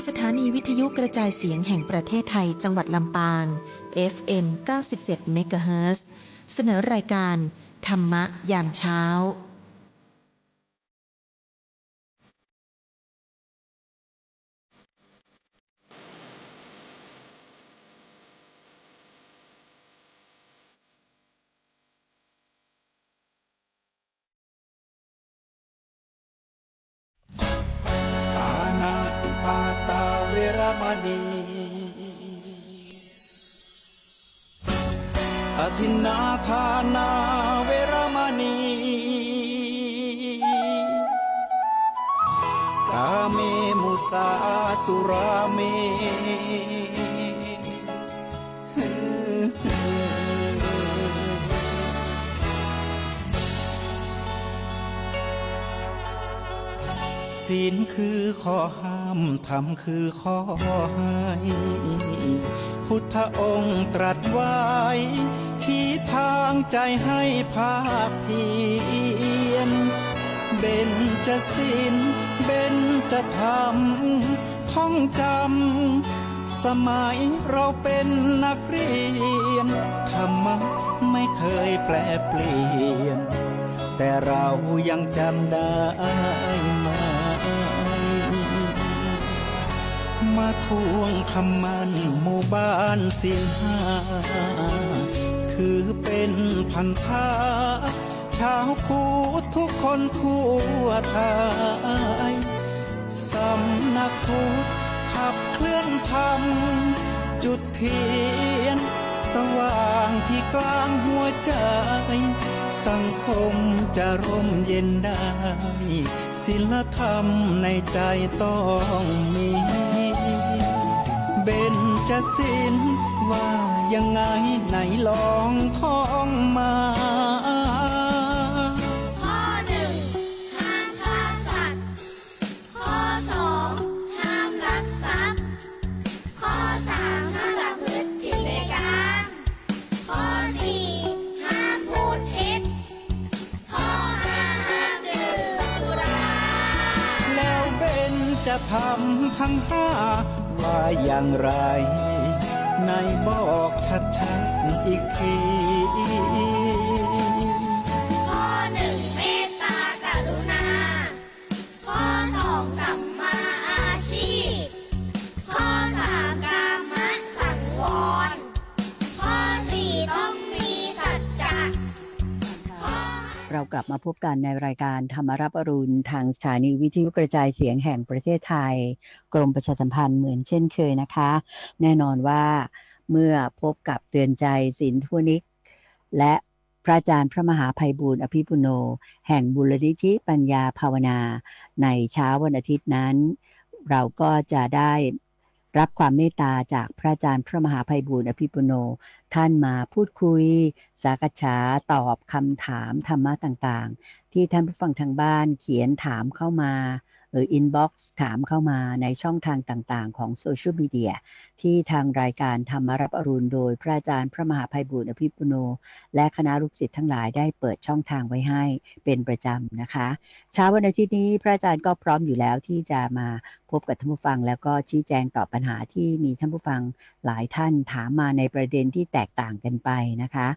สถานีวิทยุกระจายเสียงแห่งประเทศไทยจังหวัดลำปาง FM 97 เมกะเฮิรตซ์ เสนอรายการธรรมะยามเช้าปานาติปาตาเวรมณีอทินนาทานาเวรมณีกาเมมุสาสุราเมศีลคือข้อห้ามธรรมคือข้อให้พุทธองค์ตรัสไว้ชี้ทางใจให้ภาคเพียรเบญจศีลเบญจธรรมท่องจำสมัยเราเป็นนักเรียนธรรมะไม่เคยแปลเปลี่ยนแต่เรายังจำได้มาทวงคำมันหมู่บ้านศีลห้าคือเป็นพันธะชาวพุทธทุกคนทั่วไทยสำนักพุทธขับเคลื่อนธรรมจุดเทียนสว่างที่กลางหัวใจสังคมจะร่มเย็นได้ศีลธรรมในใจต้องมีเบญจศีลว่ายังไงไหนลองท่องมาข้อหนึ่งห้ามฆ่าสัตว์ข้อสองห้ามลักทรัพย์ข้อสามห้ามประพฤติผิดในกามข้อสี่ห้ามพูดเท็จข้อห้าห้ามดื่มสุราแล้วเบญจะทำทั้งห้าว่าอย่างไรไหนบอกชัดๆอีกทีข้อหนึ่งเมตตากรุณาข้อสองสัมมาอาชีพข้อสามกามสังวรข้อสี่ต้องมีสัจจะเรากลับมาพบกันในรายการธรรมรับอรุณทางสถานีวิทยุกระจายเสียงแห่งประเทศไทยกรมประชาสัมพันธ์เหมือนเช่นเคยนะคะแน่นอนว่าเมื่อพบกับเตือนใจศิลป์ทั่วนิกและพระอาจารย์พระมหาไพบูลย์อภิปุโนแห่งมูลนิธิปัญญาภาวนาในเช้าวันอาทิตย์นั้นเราก็จะได้รับความเมตตาจากพระอาจารย์พระมหาไพบูลย์อภิปุโนท่านมาพูดคุยสักษาตอบคำถามธรรมะต่างๆที่ท่านผู้ฟังทางบ้านเขียนถามเข้ามาหรืออินบ็อกซ์ถามเข้ามาในช่องทางต่างๆของโซเชียลมีเดียที่ทางรายการธรรมรับอรุณโดยพระอาจารย์พระมหาไพบูลย์อภิปุโนและคณะลูกศิษย์ทั้งหลายได้เปิดช่องทางไว้ให้เป็นประจำนะคะเช้าวันอาทิตย์นี้พระอาจารย์ก็พร้อมอยู่แล้วที่จะมาพบกับท่านผู้ฟังแล้วก็ชี้แจงตอบปัญหาที่มีท่านผู้ฟังหลายท่านถามมาในประเด็นที่แตกต่างกันไปนะคะ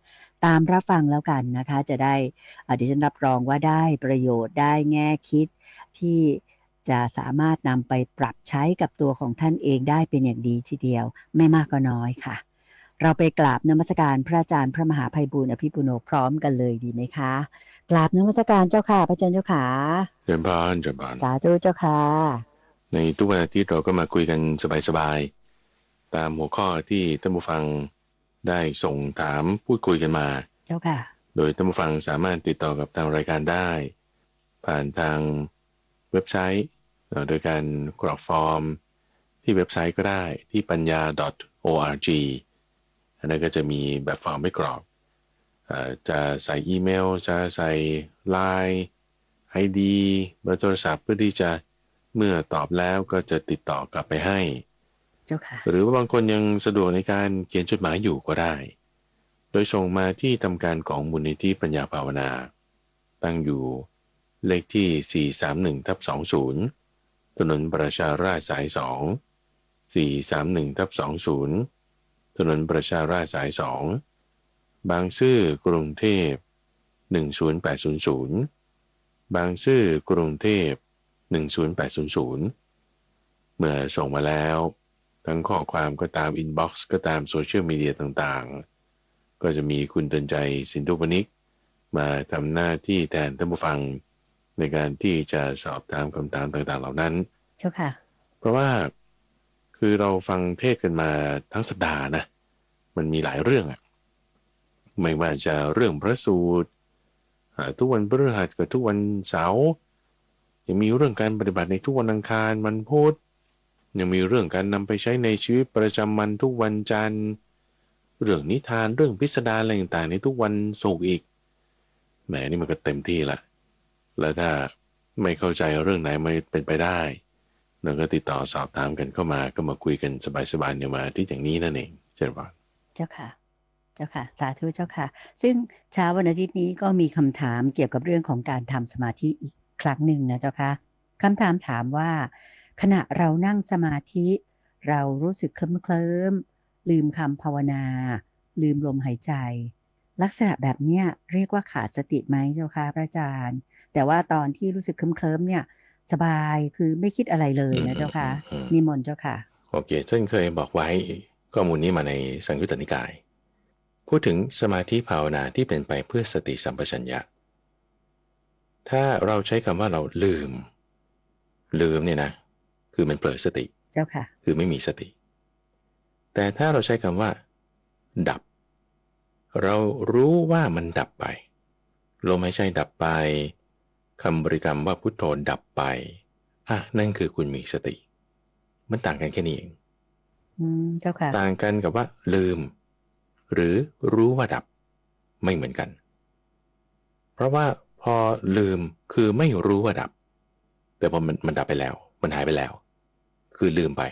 ตามรับฟังแล้วกันนะคะจะได้ดิฉันรับรองว่าได้ประโยชน์ได้แง่คิดที่จะสามารถนำไปปรับใช้กับตัวของท่านเองได้เป็นอย่างดีทีเดียวไม่มากก็น้อยค่ะเราไปกราบนมัสการพระอาจารย์พระมหาไพบูลย์อภิปุโนพร้อมกันเลยดีไหมคะกราบนมัสการเจ้าค่ะพระอาจารย์เจ้าค่ะเจริญพรสาธุเจ้าค่ะในทุกวันอาทิตย์เราก็มาคุยกันสบายๆตามหัวข้อที่ท่านผู้ฟังได้ส่งถามพูดคุยกันมาเจ้าค่ะโดยท่านผู้ฟังสามารถติดต่อกับทางรายการได้ผ่านทางเว็บไซต์โดยการกรอกฟอร์มที่เว็บไซต์ก็ได้ที่ปัญญา .org อันนั้นก็จะมีแบบฟอร์มให้กรอกจะใส่อีเมลจะใส่ LINE ID เบอร์โทรศัพท์เพื่อที่จะเมื่อตอบแล้วก็จะติดต่อกลับไปให้เจ้าค่ะหรือว่าบางคนยังสะดวกในการเขียนจดหมายอยู่ก็ได้โดยส่งมาที่ทำการของมูลนิธิปัญญาภาวนาตั้งอยู่เลขที่431/20ถนนประชาราษฎร์สาย 431/20ถนนประชาราษฎร์สาย2บางซื่อกรุงเทพ10800บางซื่อกรุงเทพ10800เมื่อส่งมาแล้วทั้งข้อความก็ตามอินบ็อกซ์ก็ตามโซเชียลมีเดียต่างๆก็จะมีคุณเตือนใจสินธุพนิกมาทำหน้าที่แทนท่านผู้ฟังในการที่จะสอบถามคำถามต่างๆเหล่านั้นเจ้าค่ะเพราะว่าคือเราฟังเทศกันมาทั้งสัปดาห์นะมันมีหลายเรื่องอะไม่ว่าจะเรื่องพระสูตรทุกวันพฤหัสกับทุกวันเสาร์ยังมีเรื่องการปฏิบัติในทุกวันอังคารวันพุธยังมีเรื่องการนำไปใช้ในชีวิตประจำวันทุกวันจันทร์เรื่องนิทานเรื่องพิสดารอะไรต่างๆในทุกวันศุกร์อีกแหมนี่มันก็เต็มที่ละแล้วถ้าไม่เข้าใจเรื่องไหนไม่เป็นไปได้เราก็ติดต่อสอบถามกันเข้ามาก็มาคุยกันสบายๆเนี่ยมาที่อย่างนี้นั่นเองเช่นว่าเจ้าค่ะเจ้าค่ะสาธุเจ้าค่ะซึ่งเช้าวันอาทิตย์นี้ก็มีคำถามเกี่ยวกับเรื่องของการทำสมาธิอีกครั้งหนึ่งนะเจ้าค่ะคำถามถามว่าขณะเรานั่งสมาธิเรารู้สึกเคลิ้มลืมคำภาวนาลืมลมหายใจลักษณะแบบเนี้ยเรียกว่าขาดสติไหมเจ้าค่ะพระอาจารย์แต่ว่าตอนที่รู้สึกเคลิ้มเนี่ยสบายคือไม่คิดอะไรเลยนะเจ้าค่ะนิมนต์เจ้าค่ะโอเคท่านเคยบอกไว้ข้อมูลนี้มาในสังยุตตนิกายพูดถึงสมาธิภาวนาที่เป็นไปเพื่อสติสัมปชัญญะถ้าเราใช้คำว่าเราลืมเนี่ยนะคือมันเผลอสติเจ้าค่ะคือไม่มีสติแต่ถ้าเราใช้คำว่าดับเรารู้ว่ามันดับไปลมหายใจดับไปคำบริกรรมว่าพุทโธดับไปนั่นคือคุณมีสติมันต่างกันแค่นี้เองเจ้าค่ะต่างกันกับว่าลืมหรือรู้ว่าดับไม่เหมือนกันเพราะว่าพอลืมคือไม่รู้ว่าดับแต่พอมันดับไปแล้วมันหายไปแล้วคือลืมไป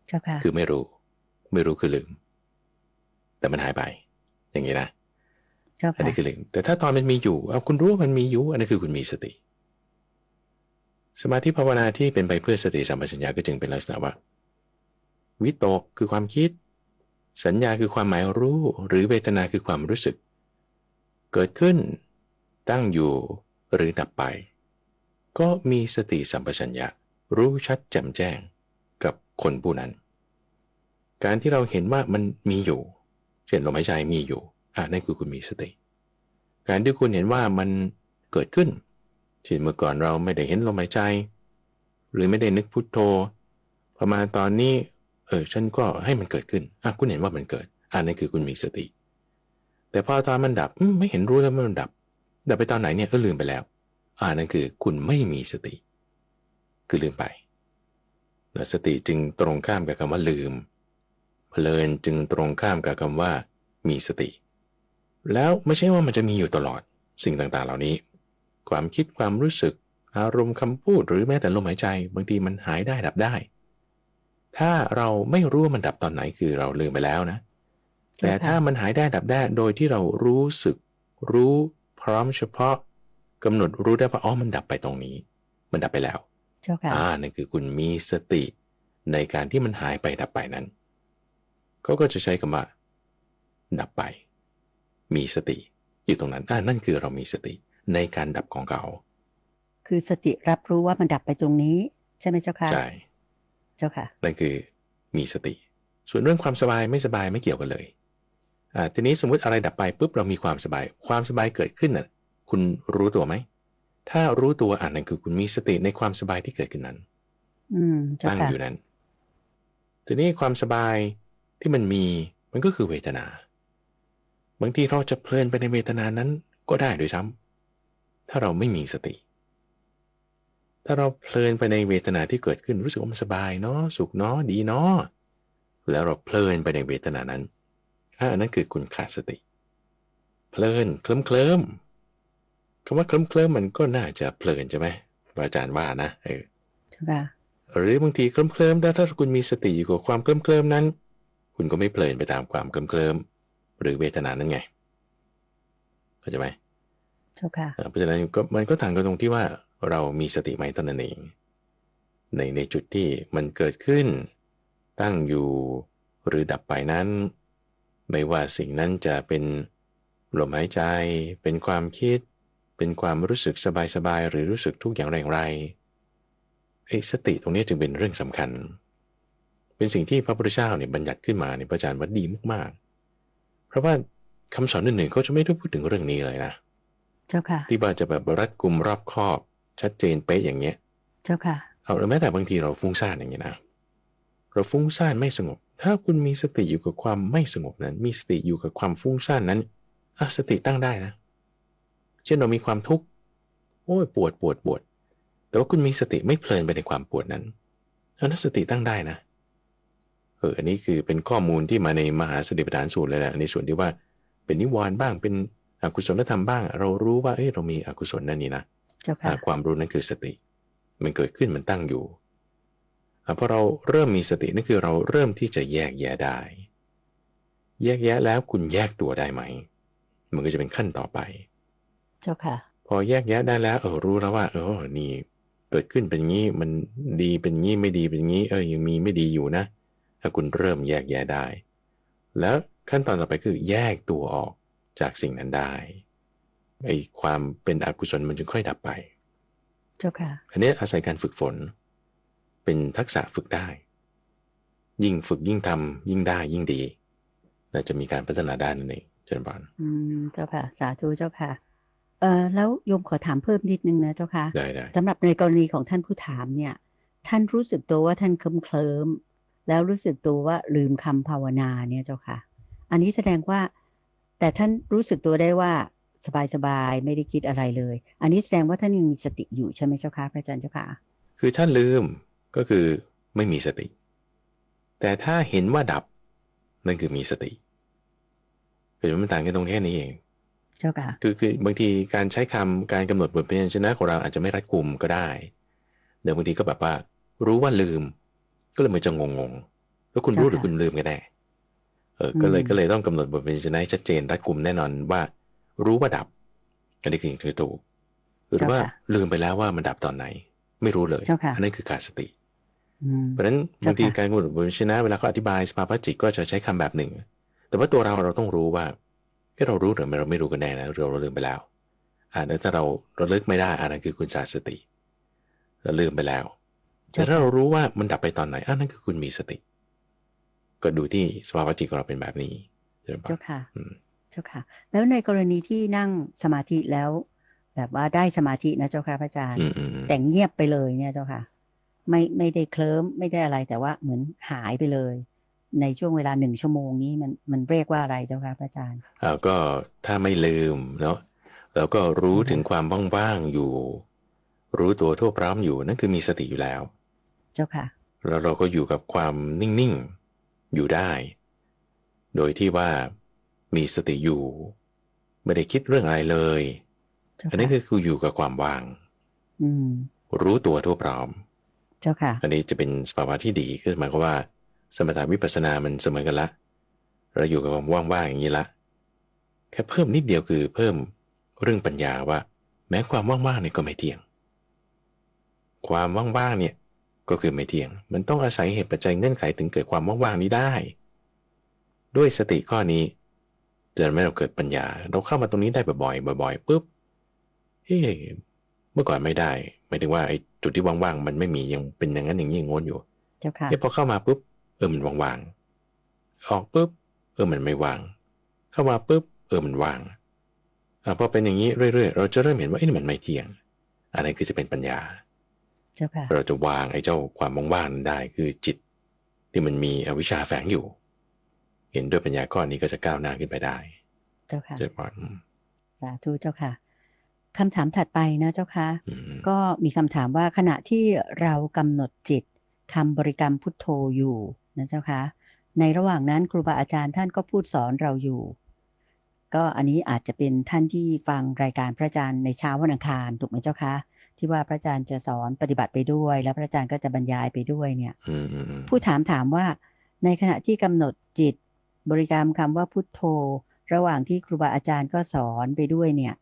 เจ้าค่ะคือไม่รู้คือลืมแต่มันหายไปอย่างนี้นะอันนี้คือลืมแต่ถ้าตอนมันมีอยู่คุณรู้ว่ามันมีอยู่อันนี้คือคุณมีสติสมาธิภาวนาที่เป็นไปเพื่อสติสัมปชัญญะก็จึงเป็นลักษณะว่าวิตกคือความคิดสัญญาคือความหมายรู้หรือเวทนาคือความรู้สึกเกิดขึ้นตั้งอยู่หรือดับไปก็มีสติสัมปชัญญะรู้ชัดแจ่มแจ้งกับคนผู้นั้นการที่เราเห็นว่ามันมีอยู่เช่นลมหายใจมีอยู่นั่นคือคุณมีสติการที่คุณเห็นว่ามันเกิดขึ้นเช่นเมื่อก่อนเราไม่ได้เห็นลมหายใจหรือไม่ได้นึกพุทโธพอมาตอนนี้ฉันก็ให้มันเกิดขึ้นคุณเห็นว่ามันเกิดนั่นคือคุณมีสติแต่พอตอนมันดับไม่เห็นรู้แล้วมันดับไปตอนไหนเนี่ยลืมไปแล้วนั่นคือคุณไม่มีสติคือลืมไปและสติจึงตรงข้ามกับคำว่าลืมเพลินจึงตรงข้ามกับคำว่ามีสติแล้วไม่ใช่ว่ามันจะมีอยู่ตลอดสิ่งต่างๆเหล่านี้ความคิดความรู้สึกอารมณ์คำพูดหรือแม้แต่ลมหายใจบางทีมันหายได้ดับได้ถ้าเราไม่รู้ว่ามันดับตอนไหนคือเราลืมไปแล้วนะแต่ถ้ามันหายได้ดับได้โดยที่เรารู้สึกรู้พร้อมเฉพาะกำหนดรู้ได้ว่ามันดับไปตรงนี้มันดับไปแล้วนั่นคือคุณมีสติในการที่มันหายไปดับไปนั้นเขาก็จะใช้คำว่าดับไปมีสติอยู่ตรงนั้นนั่นคือเรามีสติในการดับของเขาคือสติรับรู้ว่ามันดับไปตรงนี้ใช่ไหมเจ้าค่ะใช่เจ้าค่ะนั่นคือมีสติส่วนเรื่องความสบายไม่สบายไม่เกี่ยวกันเลยทีนี้สมมุติอะไรดับไปปุ๊บเรามีความสบายเกิดขึ้นคุณรู้ตัวไหมถ้ารู้ตัวนั่นคือคุณมีสติในความสบายที่เกิดขึ้นนั้นตั้งอยู่นั้นทีนี้ความสบายที่มันก็คือเวทนาบางทีเราจะเพลินไปในเวทนานั้นก็ได้ด้วยซ้ำถ้าเราไม่มีสติถ้าเราเพลินไปในเวทนาที่เกิดขึ้นรู้สึกว่ามันสบายเนาะสุขเนาะดีเนาะแล้วเราเพลินไปในเวทนานั้นอันนั้นคือคุณขาดสติเพลินเคลิ้มคำว่าเคลิ้มมันก็น่าจะเพลินใช่ไหมอาจารย์ว่านะใช่ป่ะหรือบางทีเคลิ้มถ้าคุณมีสติอยู่กับความเคลิ้มนั้นคุณก็ไม่เพลินไปตามความเคลิ้มหรือเวทนานั้นไงเข้าใจไหมใช่ค่ะเพราะฉะนั้นมันก็ต่างกันตรงที่ว่าเรามีสติไหมตอนนั้นเองในจุดที่มันเกิดขึ้น ตั้งอยู่หรือดับไปนั้นไม่ว่าสิ่งนั้นจะเป็นลมหายใจเป็นความคิดเป็นความรู้สึกสบายๆหรือรู้สึกทุกอย่างอย่างไรไอ้สติตรงนี้จึงเป็นเรื่องสำคัญเป็นสิ่งที่พระพุทธเจ้าเนี่ยบัญญัติขึ้นมาในพระอาจารย์ว่าดีมากๆเพราะว่าคำสอนอื่นๆก็จะไม่ได้พูดถึงเรื่องนี้เลยนะเจ้าค่ะที่ว่าจะแบบรัดกุมรอบคอบชัดเจนเป๊ะอย่างเงี้ยเจ้าค่ะเอาแม้แต่บางทีเราฟุ้งซ่านอย่างเงี้ยนะเราฟุ้งซ่านไม่สงบถ้าคุณมีสติอยู่กับความไม่สงบนั้นมีสติอยู่กับความฟุ้งซ่านนั้นสติตั้งได้นะเช่นเรามีความทุกข์โอ้ยปวดแต่ว่าคุณมีสติไม่เพลินไปในความปวดนั้นสติตั้งได้นะอันนี้คือเป็นข้อมูลที่มาในมหาสติปัฏฐานสูตรเลยแหละในส่วนที่ว่าเป็นนิวรณ์บ้างเป็นอกุศลธรรมบ้างเรารู้ว่าเรามีอกุศลนั่นนี่นะความรู้นั้นคือสติมันเกิดขึ้นมันตั้งอยู่พอเราเริ่มมีสตินั่นคือเราเริ่มที่จะแยกแยะได้แยกแยะแล้วคุณแยกตัวได้ไหมมันก็จะเป็นขั้นต่อไปเจ้าค่ะพอแยกแยะได้แล้วรู้แล้วว่านี่เกิดขึ้นเป็นงี้มันดีเป็นงี้ไม่ดีเป็นงี้ยังมีไม่ดีอยู่นะถ้าคุณเริ่มแยกแยะได้แล้วขั้นตอนต่อไปคือแยกตัวออกจากสิ่งนั้นได้ไอ้ความเป็นอกุศลมันจึงค่อยดับไปเจ้าค่ะอันนี้อาศัยการฝึกฝนเป็นทักษะฝึกได้ยิ่งฝึกยิ่งทำยิ่งได้ยิ่งดีน่าจะมีการพัฒนาด้านนั้นเองเจริญพรเจ้าค่ะสาธุเจ้าค่ะแล้วโยมขอถามเพิ่มนิดนึงนะเจ้าค่ะได้สำหรับในกรณีของท่านผู้ถามเนี่ยท่านรู้สึกตัวว่าท่านเคลิ้มแล้วรู้สึกตัวว่าลืมคำภาวนาเนี่ยเจ้าค่ะอันนี้แสดงว่าแต่ท่านรู้สึกตัวได้ว่าสบายๆไม่ได้คิดอะไรเลยอันนี้แสดงว่าท่านยังมีสติอยู่ใช่ไหมเจ้าค่ะพระอาจารย์เจ้าค่ะคือท่านลืมก็คือไม่มีสติแต่ถ้าเห็นว่าดับนั่นคือมีสติคือมันต่างกันตรงแค่นี้เองเจ้าค่ะคือบางทีการใช้คำการกำหนดบทพยัญชนะของเราอาจจะไม่รัดกุมก็ได้เดี๋ยวบางทีก็แบบว่ารู้ว่าลืมก็เลยมันจะงงแล้วคุณรู้หรือคุณลืมกันแน่ก็เลยต้องกำหนดบทพยัญชนะชัดเจนรัดกุมแน่นอนว่ารู้ว่าดับอันนี้คือถูกหรือว่าลืมไปแล้วว่ามันดับตอนไหนไม่รู้เลยอันนั้นคือขาดสติเพราะฉะนั้นบางทีการกำหนดบทพยัญชนะเวลาเขาอธิบายสภาวะจิตก็จะใช้คำแบบหนึ่งแต่ว่าตัวเราต้องรู้ว่าเรารู้หรือเราไม่รู้กันแน่นะเราลืมไปแล้วแล้วถ้าเราระลึกไม่ได้อันนั้นคือคุณขาดสติเราลืมไปแล้วแต่ถ้าเรารู้ว่ามันดับไปตอนไหนนั่นคือคุณมีสติก็ดูที่สภาวะจิตของเราเป็นแบบนี้เจ้าค่ะเจ้าค่ะแล้วในกรณีที่นั่งสมาธิแล้วแบบว่าได้สมาธินะเจ้าค่ะพระอาจารย์แต่เงียบไปเลยเนี่ยเจ้าค่ะไม่ได้เคลิ้มไม่ได้อะไรแต่ว่าเหมือนหายไปเลยในช่วงเวลา1 ชั่วโมงนี้มันเรียกว่าอะไรเจ้าค่ะพระอาจารย์ก็ถ้าไม่ลืมเนาะแล้วก็รู้ถึงความว่างๆอยู่รู้ตัวทั่วพร้อมอยู่นั่นคือมีสติอยู่แล้วเจ้าค่ะแล้วเราก็อยู่กับความนิ่งๆอยู่ได้โดยที่ว่ามีสติอยู่ไม่ได้คิดเรื่องอะไรเลยอันนี้คืออยู่กับความว่างรู้ตัวทั่วพร้อมเจ้าค่ะอันนี้จะเป็นสภาวะที่ดีคือหมายความว่าสมถะวิปัสสนามันเสมอกันละเราอยู่กับความว่างๆอย่างนี้ละแค่เพิ่มนิดเดียวคือเพิ่มเรื่องปัญญาว่าแม้ความว่างๆเนี่ยก็ไม่เที่ยงความว่างๆเนี่ยก็คือไม่เที่ยงมันต้องอาศัยเหตุปัจจัยเงื่อนไขถึงเกิดความว่างๆนี้ได้ด้วยสติข้อนี้จะทำให้เราเกิดปัญญาเราเข้ามาตรงนี้ได้บ่อยๆปุ๊บเมื่อก่อนไม่ได้หมายถึงว่าไอ้จุดที่ว่างๆมันไม่มียังเป็นอย่างนั้นอย่างนี้งดอยู่พอเข้ามาปุ๊บมันว่างๆออกปุ๊บมันไม่ว่างเข้ามาปุ๊บมันว่างพอเป็นอย่างนี้เรื่อยๆเราจะเริ่มเห็นว่านี่มันไม่เที่ยงอันนี้คือจะเป็นปัญญาเราจะวางไอ้เจ้าความว่างๆนั้นได้คือจิตที่มันมีอวิชชาแฝงอยู่เห็นด้วยปัญญาข้อนี้ก็จะก้าวหน้าขึ้นไปได้เจ้าค่ะเจ้าค่ะสาธุเจ้าค่ะคำถามถัดไปนะเจ้าค่ะก็มีคำถามว่าขณะที่เรากำหนดจิตคำบริกรรมพุทโธอยู่นะเจ้าค่ะในระหว่างนั้นครูบาอาจารย์ท่านก็พูดสอนเราอยู่ก็อันนี้อาจจะเป็นท่านที่ฟังรายการพระอาจารย์ในเช้าวันอังคารถูกไหมเจ้าคะที่ว่าพระอาจารย์จะสอนปฏิบัติไปด้วยแล้วพระอาจารย์ก็จะบรรยายไปด้วยเนี่ยผู้ถามว่าในขณะที่กำหนดจิตบริกรรมคำว่าพุทโธระหว่างที่ครูบาอาจารย์ก็สอนไปด้วยเนี่ย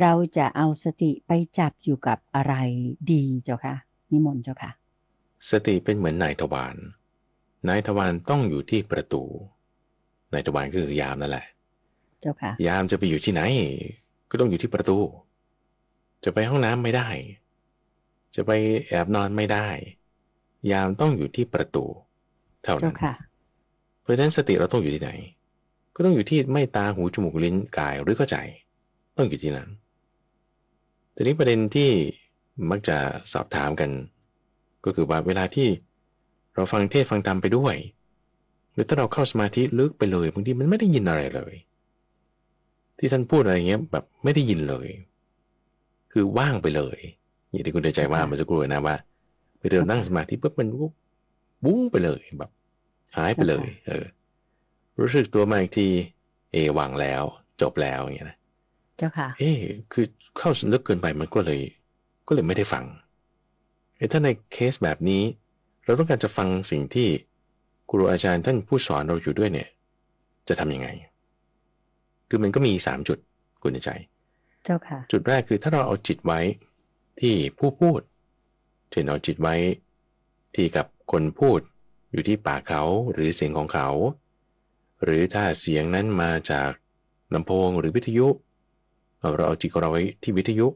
เราจะเอาสติไปจับอยู่กับอะไรดีเจ้าคะนิมนต์เจ้าค่ะสติเป็นเหมือนนายทวาร นายทวารต้องอยู่ที่ประตูนายทวารก็คือยามนั่นแหละเจ้าค่ะยามจะไปอยู่ที่ไหนก็ต้องอยู่ที่ประตูจะไปห้องน้ำไม่ได้จะไปแอบนอนไม่ได้ยามต้องอยู่ที่ประตูเท่านั้นเพราะฉะนั้นสติเราต้องอยู่ที่ไหนก็ต้องอยู่ที่ไม่ตาหูจมูกลิ้นกายหรือก็ใจต้องอยู่ที่นั้นทีนี้ประเด็นที่มักจะสอบถามกันก็คือว่าเวลาที่เราฟังเทศฟังธรรมไปด้วยหรือถ้าเราเข้าสมาธิลึกไปเลยบางทีมันไม่ได้ยินอะไรเลยที่ท่านพูดอะไรเงี้ยแบบไม่ได้ยินเลยคือว่างไปเลยอย่างที่คุณเดินใจว่ามันจะกลัวนะว่าไปเดินนั่งสมาธิปุ๊บมันวุ้งไปเลยแบบหายไปเลยรู้สึกตัวมาอีกทีวางแล้วจบแล้วอย่างเงี้ยนะเจ้าค่ะคือเข้าลึกเกินไปมันก็เลยไม่ได้ฟังถ้าในเคสแบบนี้เราต้องการจะฟังสิ่งที่ครูอาจารย์ท่านผู้สอนเราอยู่ด้วยเนี่ยจะทำยังไงคือมันก็มี3จุดคุณใจเจ้าค่ะจุดแรกคือถ้าเราเอาจิตไว้ที่ผู้พูดเช่นเอาจิตไว้ที่กับคนพูดอยู่ที่ปากเขาหรือเสียงของเขาหรือถ้าเสียงนั้นมาจากลำโพงหรือวิทยุเราเอาจิตของเราไว้ที่วิทยุ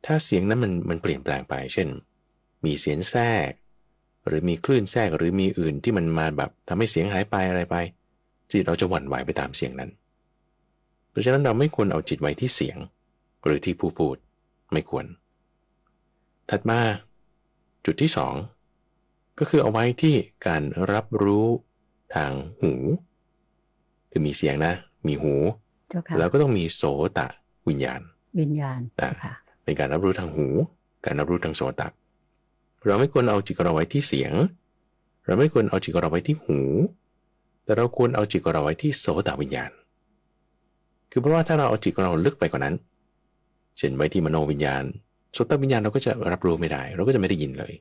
ถ้าเสียงนั้นมันเปลี่ยนแปลงไปเช่นมีเสียงแทรกหรือมีคลื่นแทรกหรือมีอื่นที่มันมาแบบทำให้เสียงหายไปอะไรไปจิตเราจะหวั่นไหวไปตามเสียงนั้นเพราะฉะนั้นเราไม่ควรเอาจิตไว้ที่เสียงหรือที่ผู้พูดไม่ควรถัดมาจุดที่2ก็คือเอาไว้ที่การรับรู้ทางหูคือมีเสียงนะมีหูแล้วก็ต้องมีโสตวิญญาณเป็นการรับรู้ทางหูการรับรู้ทางโสตเราไม่ควรเอาจิตเราไว้ที่เสียงเราไม่ควรเอาจิตเราไว้ที่หูแต่เราควรเอาจิตเราไว้ที่โสตวิญญาณคือเพราะว่าถ้าเราเอาจิตเราลึกไปกว่านั้นเช่นไว้ที่มโนวิญญาณโสตวิญญาณเราก็จะรับรู้ไม่ได้เราก็จะไม่ได้ยินเลย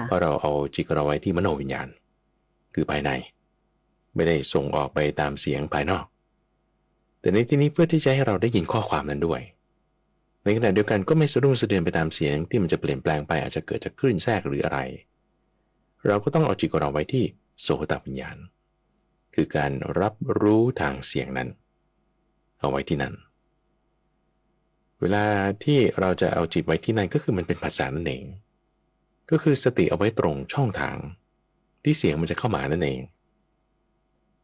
เพราะเราเอาจิตเราไว้ที่มโนวิญญาณคือภายในไม่ได้ส่งออกไปตามเสียงภายนอกแต่ในที่นี้เพื่อที่จะให้เราได้ยินข้อความนั้นด้วยในขณะเดียวกันก็ไม่สะดุ้งสะเทือนไปตามเสียงที่มันจะเปลี่ยนแปลงไปอาจจะเกิดจากคลื่นแทรกหรืออะไรเราก็ต้องเอาจิตของเราไว้ที่โสตวิญญาณคือการรับรู้ทางเสียงนั้นเอาไว้ที่นั่นเวลาที่เราจะเอาจิตไว้ที่นั่นก็คือมันเป็นภาษานั่นเองก็คือสติเอาไว้ตรงช่องทางที่เสียงมันจะเข้ามานั่นเอง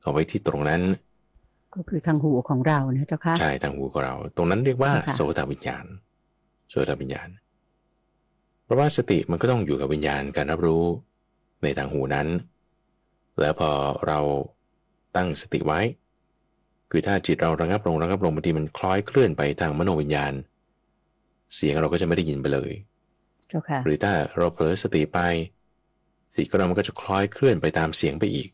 เอาไว้ที่ตรงนั้นก็คือทางหูของเรานะเจ้าค่ะใช่ทางหูของเราตรงนั้นเรียกว่าโสตวิญญาณโสตวิญญาณเพราะว่าสติมันก็ต้องอยู่กับวิญญาณการรับรู้ในทางหูนั้นแล้วพอเราตั้งสติไว้คือถ้าจิตเราระงับลงบางทีมันคล้อยเคลื่อนไปทางมโนวิญญาณเสียงเราก็จะไม่ได้ยินไปเลยเจ้าค่ะหรือถ้าเราเผลอสติไปจิตของเรามันก็จะคล้อยเคลื่อนไปตามเสียงไปอีก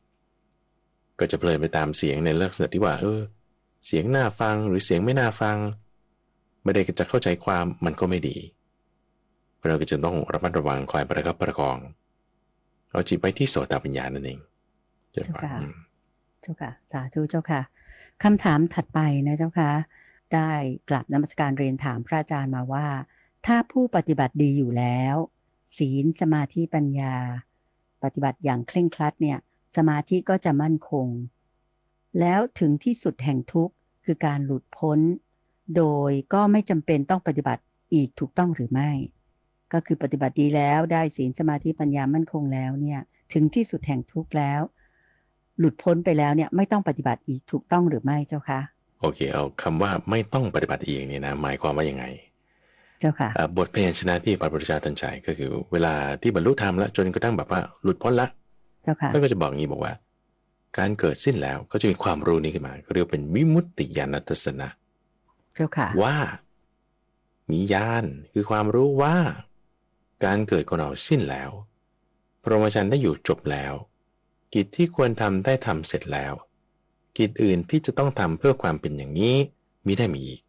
ก็จะเพลินไปตามเสียงในลักษณะที่ว่าเสียงน่าฟังหรือเสียงไม่น่าฟังไม่ได้จะเข้าใจความมันก็ไม่ดีเราก็จะต้องระมัดระวังคอยประคับประคองเอาจิตไปที่โสตวิญญาณนั่นเองเจ้าค่ะเจ้าค่ะสาธุเจ้าค่ะคำถามถัดไปนะเจ้าค่ะได้กราบนมัสการเรียนถามพระอาจารย์มาว่าถ้าผู้ปฏิบัติดีอยู่แล้วศีลสมาธิปัญญาปฏิบัติอย่างเคร่งครัดเนี่ยสมาธิก็จะมั่นคงแล้วถึงที่สุดแห่งทุกข์คือการหลุดพ้นโดยก็ไม่จำเป็นต้องปฏิบัติอีกถูกต้องหรือไม่ก็คือปฏิบัติดีแล้วได้ศีลสมาธิปัญญามั่นคงแล้วเนี่ยถึงที่สุดแห่งทุกข์แล้วหลุดพ้นไปแล้วเนี่ยไม่ต้องปฏิบัติอีกถูกต้องหรือไม่เจ้าคะโอเคเอาคำว่าไม่ต้องปฏิบัติอีกเนี่ยนะหมายความว่ายังไงเจ้าค่ะบทเพลงชนะที่พระพุทธเจ้าตรัสใจก็คือเวลาที่บรรลุธรรมแล้วจนกระทั่งแบบว่าหลุดพ้นละท่านก็จะบอกงี้บอกว่าการเกิดสิ้นแล้วก็จะมีความรู้นี้ขึ้นมาเรียกเป็นวิมุตติญาณทัสสนะเจ้าค่ะว่ามีญาณคือความรู้ว่าการเกิดของเราสิ้นแล้วพรหมจรรย์ได้อยู่จบแล้วกิจที่ควรทำได้ทำเสร็จแล้วกิจอื่นที่จะต้องทำเพื่อความเป็นอย่างนี้มิได้มีอีก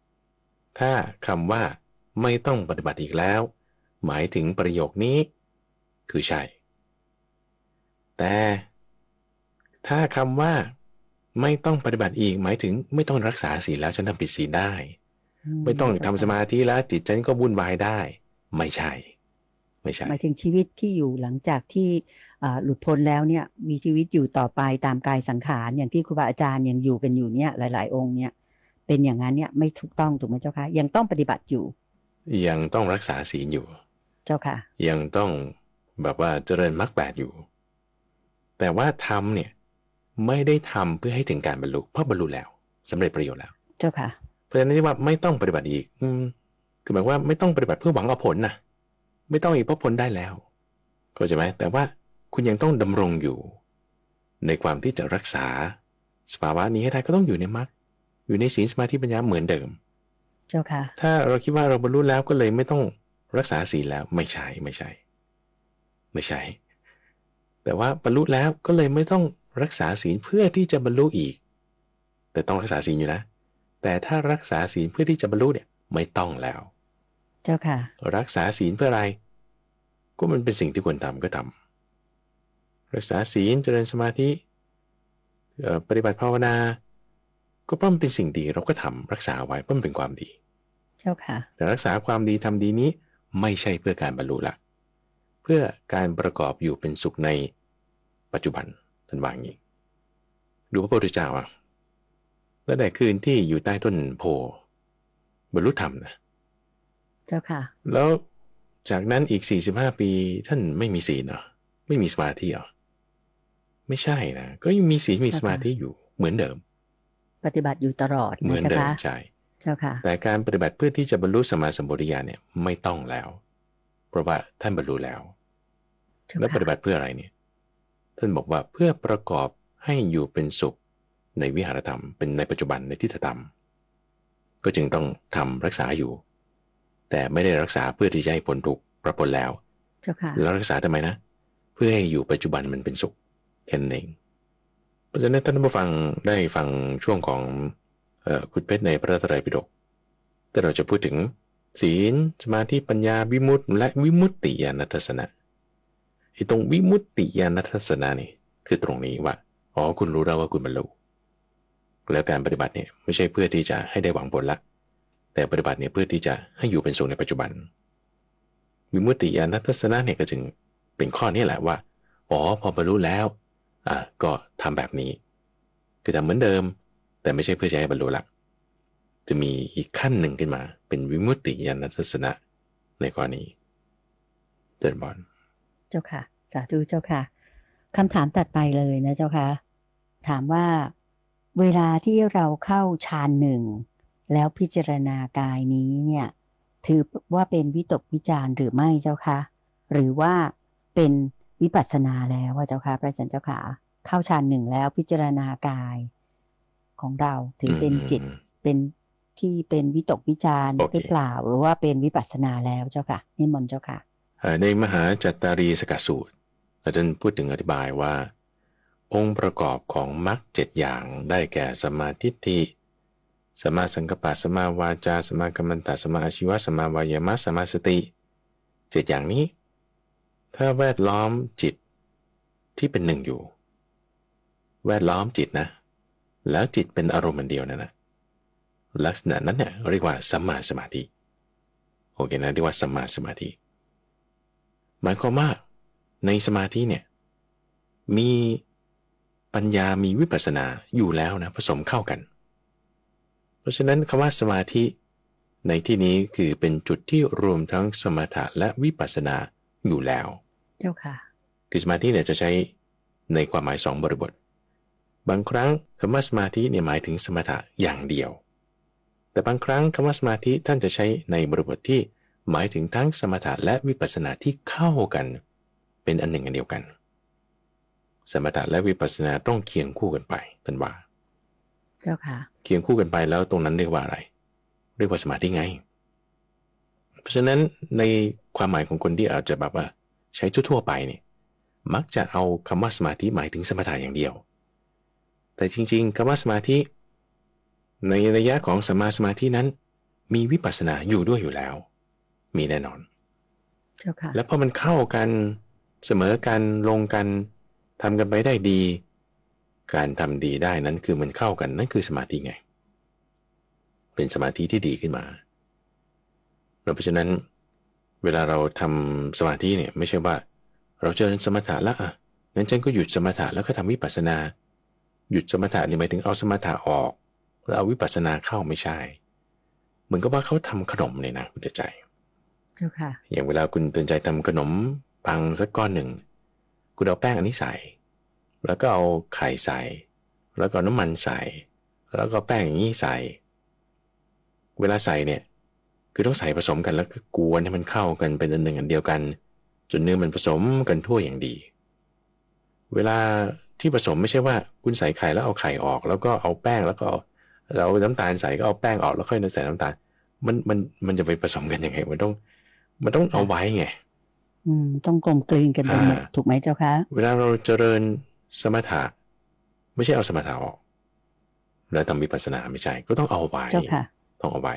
ถ้าคำว่าไม่ต้องปฏิบัติอีกแล้วหมายถึงประโยคนี้คือใช่แต่ถ้าคำว่าไม่ต้องปฏิบัติอีกหมายถึงไม่ต้องรักษาศีลแล้วฉันทำผิดศีลได้ไม่ต้องทำสมาธิแล้วจิตฉันก็วุ่นวายได้ไม่ใช่ ไม่ใช่ หมายถึงชีวิตที่อยู่หลังจากที่หลุดพ้นแล้วเนี่ยมีชีวิตอยู่ต่อไปตามกายสังขารอย่างที่ครูบาอาจารย์ยังอยู่กันอยู่เนี่ยหลายๆองค์เนี่ยเป็นอย่างนั้นเนี่ยไม่ถูกต้องถูกไหมเจ้าคะยังต้องปฏิบัติอยู่ยังต้องรักษาศีลอยู่เจ้าค่ะยังต้องแบบว่าเจริญมรรค8อยู่แต่ว่าทำเนี่ยไม่ได้ทำเพื่อให้ถึงการบรรลุเพราะบรรลุแล้วสำเร็จประโยชน์แล้วเจ้าค่ะเพราะฉะนั้นที่ว่าไม่ต้องปฏิบัติอีกคือหมายว่าไม่ต้องปฏิบัติเพื่อหวังเอาผลนะไม่ต้องอีกเพราะผลได้แล้วเข้าใจไหมแต่ว่าคุณยังต้องดำรงอยู่ในความที่จะรักษาสภาวะนี้ให้ได้ก็ต้องอยู่ในมรรคอยู่ในศีลสมาธิปัญญาเหมือนเดิมเจ้าค่ะถ้าเราคิดว่าเราบรรลุแล้วก็เลยไม่ต้องรักษาศีลแล้วไม่ใช่แต่ว่าบรรลุแล้วก็เลยไม่ต้องรักษาศีลเพื่อที่จะบรรลุอีกแต่ต้องรักษาศีลอยู่นะแต่ถ้ารักษาศีลเพื่อที่จะบรรลุเนี่ยไม่ต้องแล้วเจ้าค่ะรักษาศีลเพื่ออะไรก็มันเป็นสิ่งที่ควรทำก็ทำรักษาศีลเจริญสมาธิปฏิบัติภาวนาก็เพราะมันเป็นสิ่งดีเราก็ทำรักษาไว้เพราะมันเป็นความดีเจ้าค่ะแต่รักษาความดีทำดีนี้ไม่ใช่เพื่อการบรรลุละเพื่อการประกอบอยู่เป็นสุขในปัจจุบันท่านว่าอย่างนี้ดูพระพุทธเจ้าตั้งแต่คืนที่อยู่ใต้ต้นโพบรรลุธรรมนะเจ้าค่ะแล้วจากนั้นอีก45ปีท่านไม่มีศีลเหรอไม่มีสมาธิเหรอไม่ใช่นะก็ยังมีศีลมีสมาธิอยู่เหมือนเดิมปฏิบัติอยู่ตลอดเหมือนเดิมใช่เจ้าค่ะแต่การปฏิบัติเพื่อที่จะบรรลุสัมมาสัมปวิญญาณเนี่ยไม่ต้องแล้วเพราะว่าท่านบรรลุแล้วแล้วปฏิบัติเพื่ออะไรเนี่ยท่านบอกว่าเพื่อประกอบให้อยู่เป็นสุขในวิหารธรรมเป็นในปัจจุบันในทิฏฐธรรมก็จึงต้องทำรักษาอยู่แต่ไม่ได้รักษาเพื่อที่จะให้พ้นทุกข์ประพ้นแล้วแล้วรักษาทำไมนะเพื่อให้อยู่ปัจจุบันมันเป็นสุขแค่นั้นเองเพราะฉะนั้นท่านผู้ฟังได้ฟังช่วงของคุณเพชรในพระไตรปิฎกแต่เราจะพูดถึงศีลสมาธิปัญญาวิมุตติและวิมุตติญาณทัศนะตรงวิมุตติญาณทัศนะนี่คือตรงนี้ว่าอ๋อคุณรู้แล้วว่าคุณบรรลุแล้วการปฏิบัติเนี่ยไม่ใช่เพื่อที่จะให้ได้หวังผลละแต่ปฏิบัติเนี่ยเพื่อที่จะให้อยู่เป็นสุขในปัจจุบันวิมุตติญาณทัศนะเนี่ยก็จึงเป็นข้อนี้แหละว่าอ๋อพอบรรลุแล้วก็ทำแบบนี้คือทำเหมือนเดิมแต่ไม่ใช่เพื่อจะให้บรรลุละจะมีอีกขั้นหนึ่งขึ้นมาเป็นวิมุตติญาณทัศนะในข้อนี้เจริญพรเจ้าค่ะสาธุเจ้าค่ะคำถามตัดไปเลยนะเจ้าค่ะถามว่าเวลาที่เราเข้าฌานหนึ่งแล้วพิจารณากายนี้เนี่ยถือว่าเป็นวิตกวิจารหรือไม่เจ้าค่ะหรือว่าเป็นวิปัสสนาแล้วว่าเจ้าค่ะพระอาจารย์เจ้าค่ะเข้าฌานหนึ่งแล้วพิจารณากายของเราถือเป็นจิตเป็นที่เป็นวิตกวิจารหรือเปล่าหรือว่าเป็นวิปัสสนาแล้วเจ้าค่ะนิมนต์เจ้าค่ะในมหาจัตตารีสกสูตรอาจารย์พูดถึงอธิบายว่าองค์ประกอบของมรรค7อย่างได้แก่สัมมาทิฏฐิสัมมาสังกัปปะสัมมาวาจาสัมมากัมมันตะสัมมาอาชีวะสัมมาวายามะสัมมาสติ7อย่างนี้ถ้าแวดล้อมจิตที่เป็นหนึ่งอยู่แวดล้อมจิตนะแล้วจิตเป็นอารมณ์เดียวนะลักษณะนั้นเนี่ยเรียกว่าสัมมาสมาธิโอเคนะเรียกว่าสัมมาสมาธิหมายความว่าในสมาธิเนี่ยมีปัญญามีวิปัสสนาอยู่แล้วนะผสมเข้ากันเพราะฉะนั้นคำว่าสมาธิในที่นี้คือเป็นจุดที่รวมทั้งสมถะและวิปัสสนาอยู่แล้วเจ้าค่ะคือสมาธิเนี่ยจะใช้ในความหมาย2บริบทบางครั้งคำว่าสมาธิเนี่ยหมายถึงสมถะอย่างเดียวแต่บางครั้งคำว่าสมาธิท่านจะใช้ในบริบทที่หมายถึงทั้งสมถะและวิปัสสนาที่เข้ากันเป็นอันหนึ่งอันเดียวกันสมถะและวิปัสสนาต้องเคียงคู่กันไปท่านว่าเจ้าค่ะเคียงคู่กันไปแล้วตรงนั้นเรียกว่าอะไรเรียกว่าสมาธิไงเพราะฉะนั้นในความหมายของคนที่อาจจะแบบว่าใช้ทั่วๆไปเนี่ยมักจะเอาคำว่าสมาธิหมายถึงสมถะอย่างเดียวแต่จริงๆคำว่าสมาธิในระยะของสัมมาสมาธินั้นมีวิปัสสนาอยู่ด้วยอยู่แล้วมีแน่นอนเจ้าค่ะแล้วพอมันเข้ากันเสมอกันลงกันทำกันไปได้ดีการทำดีได้นั้นคือมันเข้ากันนั่นคือสมาธิไงเป็นสมาธิที่ดีขึ้นมาเพราะฉะนั้น เวลาเราทำสมาธิเนี่ยไม่ใช่ว่าเราเจริญสมถะแล้วอ่ะงั้นฉันก็หยุดสมถะแล้วก็ทำวิปัสสนาหยุดสมถะนี่หมายถึงเอาสมถะออกแล้วเอาวิปัสสนาเข้าไม่ใช่เหมือนกับว่าเขาทำขนมเลยนะคุณใจเจ้าค่ะอย่างเวลาคุณตื่นใจทำขนมปังสักก้อนหนึ่งคุณเอาแป้งอันนี้ใส่แล้วก็เอาไข่ใส่แล้วก็น้ำมันใส่แล้วก็แป้งอย่างนี้ใส่เวลาใส่เนี่ยคือต้องใส่ผสมกันแล้วก็กวนให้มันเข้ากันเป็นอันหนึ่งอันเดียวกันจนเนื้อมันผสมกันทั่วอย่างดีเวลาที่ผสมไม่ใช่ว่าคุณใส่ไข่แล้วเอาไข่ออกแล้วก็เอาแป้งแล้วก็เอาน้ำตาลใส่ก็เอาแป้งออกแล้วค่อยใส่น้ำตาลมันจะไปผสมกันยังไงมันต้องเอาไว้ไงต้องกลมกลืนกันไปหมดถูกไหมเจ้าคะเวลาเราเจริญสมถะไม่ใช่เอาสมถะออกแล้วทำวิปัสสนาไม่ใช่ก็ต้องเอาไว้ต้องเอาไว้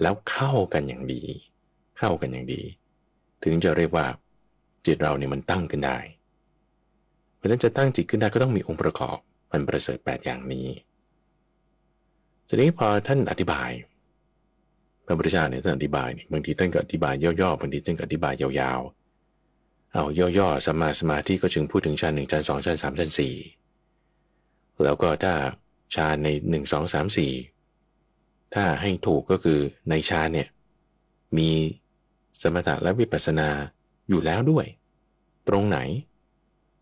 แล้วเข้ากันอย่างดีถึงจะเรียกว่าจิตเราเนี่ยมันตั้งขึ้นได้เพราะฉะนั้นจะตั้งจิตขึ้นได้ก็ต้องมีองค์ประกอบมันประเสริฐ8อย่างนี้ทีนี้พอท่านอธิบายพระพุทธเจ้าเนี่ยท่านอธิบายเนี่ยบางทีท่านก็อธิบายย่อๆบางทีท่านก็อธิบายยาวๆเอาย่อๆสัมมาสมาธิก็จึงพูดถึงฌาน1ฌาน2ฌาน3ฌาน4แล้วก็ถ้าฌานใน1 2 3 4ถ้าให้ถูกก็คือในฌานเนี่ยมีสมถะและวิปัสสนาอยู่แล้วด้วยตรงไหน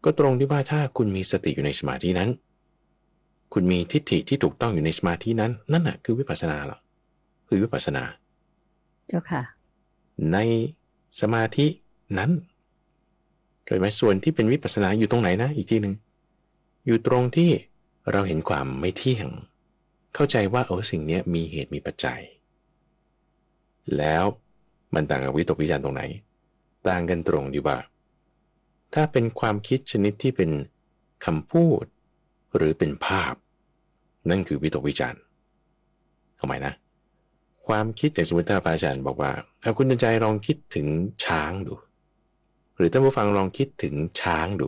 ก็ตรงที่ว่าถ้าคุณมีสติอยู่ในสมาธินั้นคุณมีทิฏฐิที่ถูกต้องอยู่ในสมาธินั้นนั่นน่ะคือวิปัสสนาหรอคือวิปัสสนาเจ้าค่ะในสมาธินั้นเกิดไหมส่วนที่เป็นวิปัสสนาอยู่ตรงไหนนะอีกทีหนึ่งอยู่ตรงที่เราเห็นความไม่เที่ยงเข้าใจว่าสิ่งนี้มีเหตุมีปัจจัยแล้วมันต่างกับวิตกวิจารตรงไหนต่างกันตรงที่ว่าถ้าเป็นความคิดชนิดที่เป็นคำพูดหรือเป็นภาพนั่นคือวิตกวิจารเอาใหม่นะความคิดอย่างสมมติถ้าพระอาจารย์บอกว่าเอาคุณใจลองคิดถึงช้างดูหรือท่านผู้ฟังลองคิดถึงช้างดู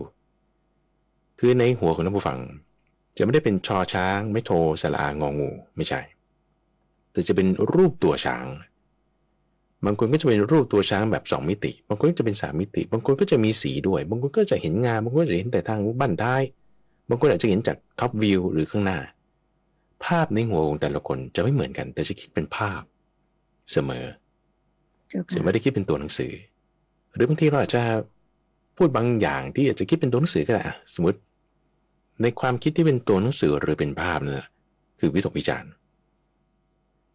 คือในหัวของท่านผู้ฟังจะไม่ได้เป็นชอช้างไม่โทสระอางองูไม่ใช่แต่จะเป็นรูปตัวช้างบางคนก็จะเป็นรูปตัวช้างแบบ2มิติบางคนก็จะเป็น3มิติบางคนก็จะมีสีด้วยบางคนก็จะเห็นงาบางคนก็จะเห็นแต่ทางบั้นท้ายบางคนอาจจะเห็นจากท็อปวิวหรือข้างหน้าภาพในหัวของแต่ละคนจะไม่เหมือนกันแต่จะคิดเป็นภาพเสมอไม่ได้คิดเป็นตัวหนังสือหรือบางทีเราอาจจะพูดบางอย่างที่อาจจะคิดเป็นตัวหนังสือก็ได้สมมติในความคิดที่เป็นตัวหนังสือหรือเป็นภาพนั่นแหละคือวิตกวิจารณ์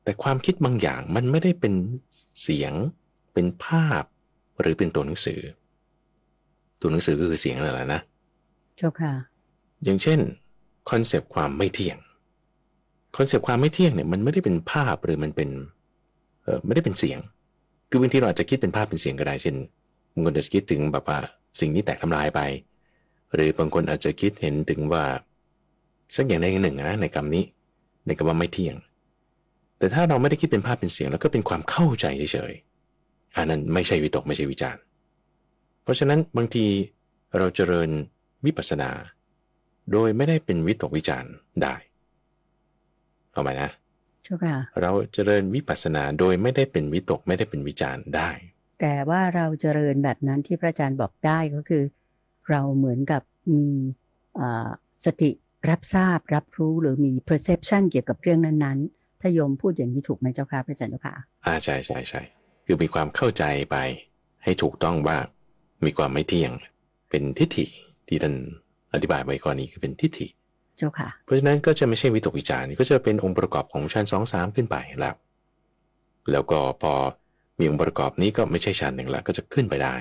แต่ความคิดบางอย่างมันไม่ได้เป็นเสียงเป็นภาพหรือเป็นตัวหนังสือตัวหนังสือก็คือเสียงนั่นแหละนะเจ้าค่ะอย่างเช่นคอนเซปต์ความไม่เที่ยงคอนเซปต์ความไม่เที่ยงเนี่ยมันไม่ได้เป็นภาพหรือมันเป็นไม่ได้เป็นเสียงคือบางทีเราอาจจะคิดเป็นภาพเป็นเสียงก็ได้เช่นบางคนอาจจะคิดถึงแบบว่าสิ่งนี้แตกทำลายไปหรือบางคนอาจจะคิดเห็นถึงว่าสักอย่างใดอย่างหนึ่งนะในคำนี้ในคำว่าไม่เที่ยงแต่ถ้าเราไม่ได้คิดเป็นภาพเป็นเสียงแล้วก็เป็นความเข้าใจเฉยๆอันนั้นไม่ใช่วิตกไม่ใช่วิจารณ์เพราะฉะนั้นบางทีเราเจริญวิปัสสนาโดยไม่ได้เป็นวิตกวิจารณ์ได้เอาไหมนะเราเจริญวิปัสสนาโดยไม่ได้เป็นวิตกไม่ได้เป็นวิจารณ์ได้แต่ว่าเราเจริญแบบนั้นที่พระอาจารย์บอกได้ก็คือเราเหมือนกับมีสติรับทราบรับรู้หรือมี perception เกี่ยวกับเรื่องนั้นๆถ้าโยมพูดอย่างนี้ถูกไหมเจ้าค่ะพระอาจารย์เจ้าค่ะใช่ใช่ใช่คือมีความเข้าใจไปให้ถูกต้องว่ามีความไม่เที่ยงเป็นทิฏฐิที่ท่านอธิบายไว้ก่อนนี้คือเป็นทิฏฐิเจ้าค่ะเพราะฉะนั้นก็จะไม่ใช่วิตกวิจารณ์ก็จะเป็นองค์ประกอบของฌาน2 3ขึ้นไปแล้วก็พอมีองค์ประกอบนี้ก็ไม่ใช่ฌาน1แล้วก็จะขึ้นไปได้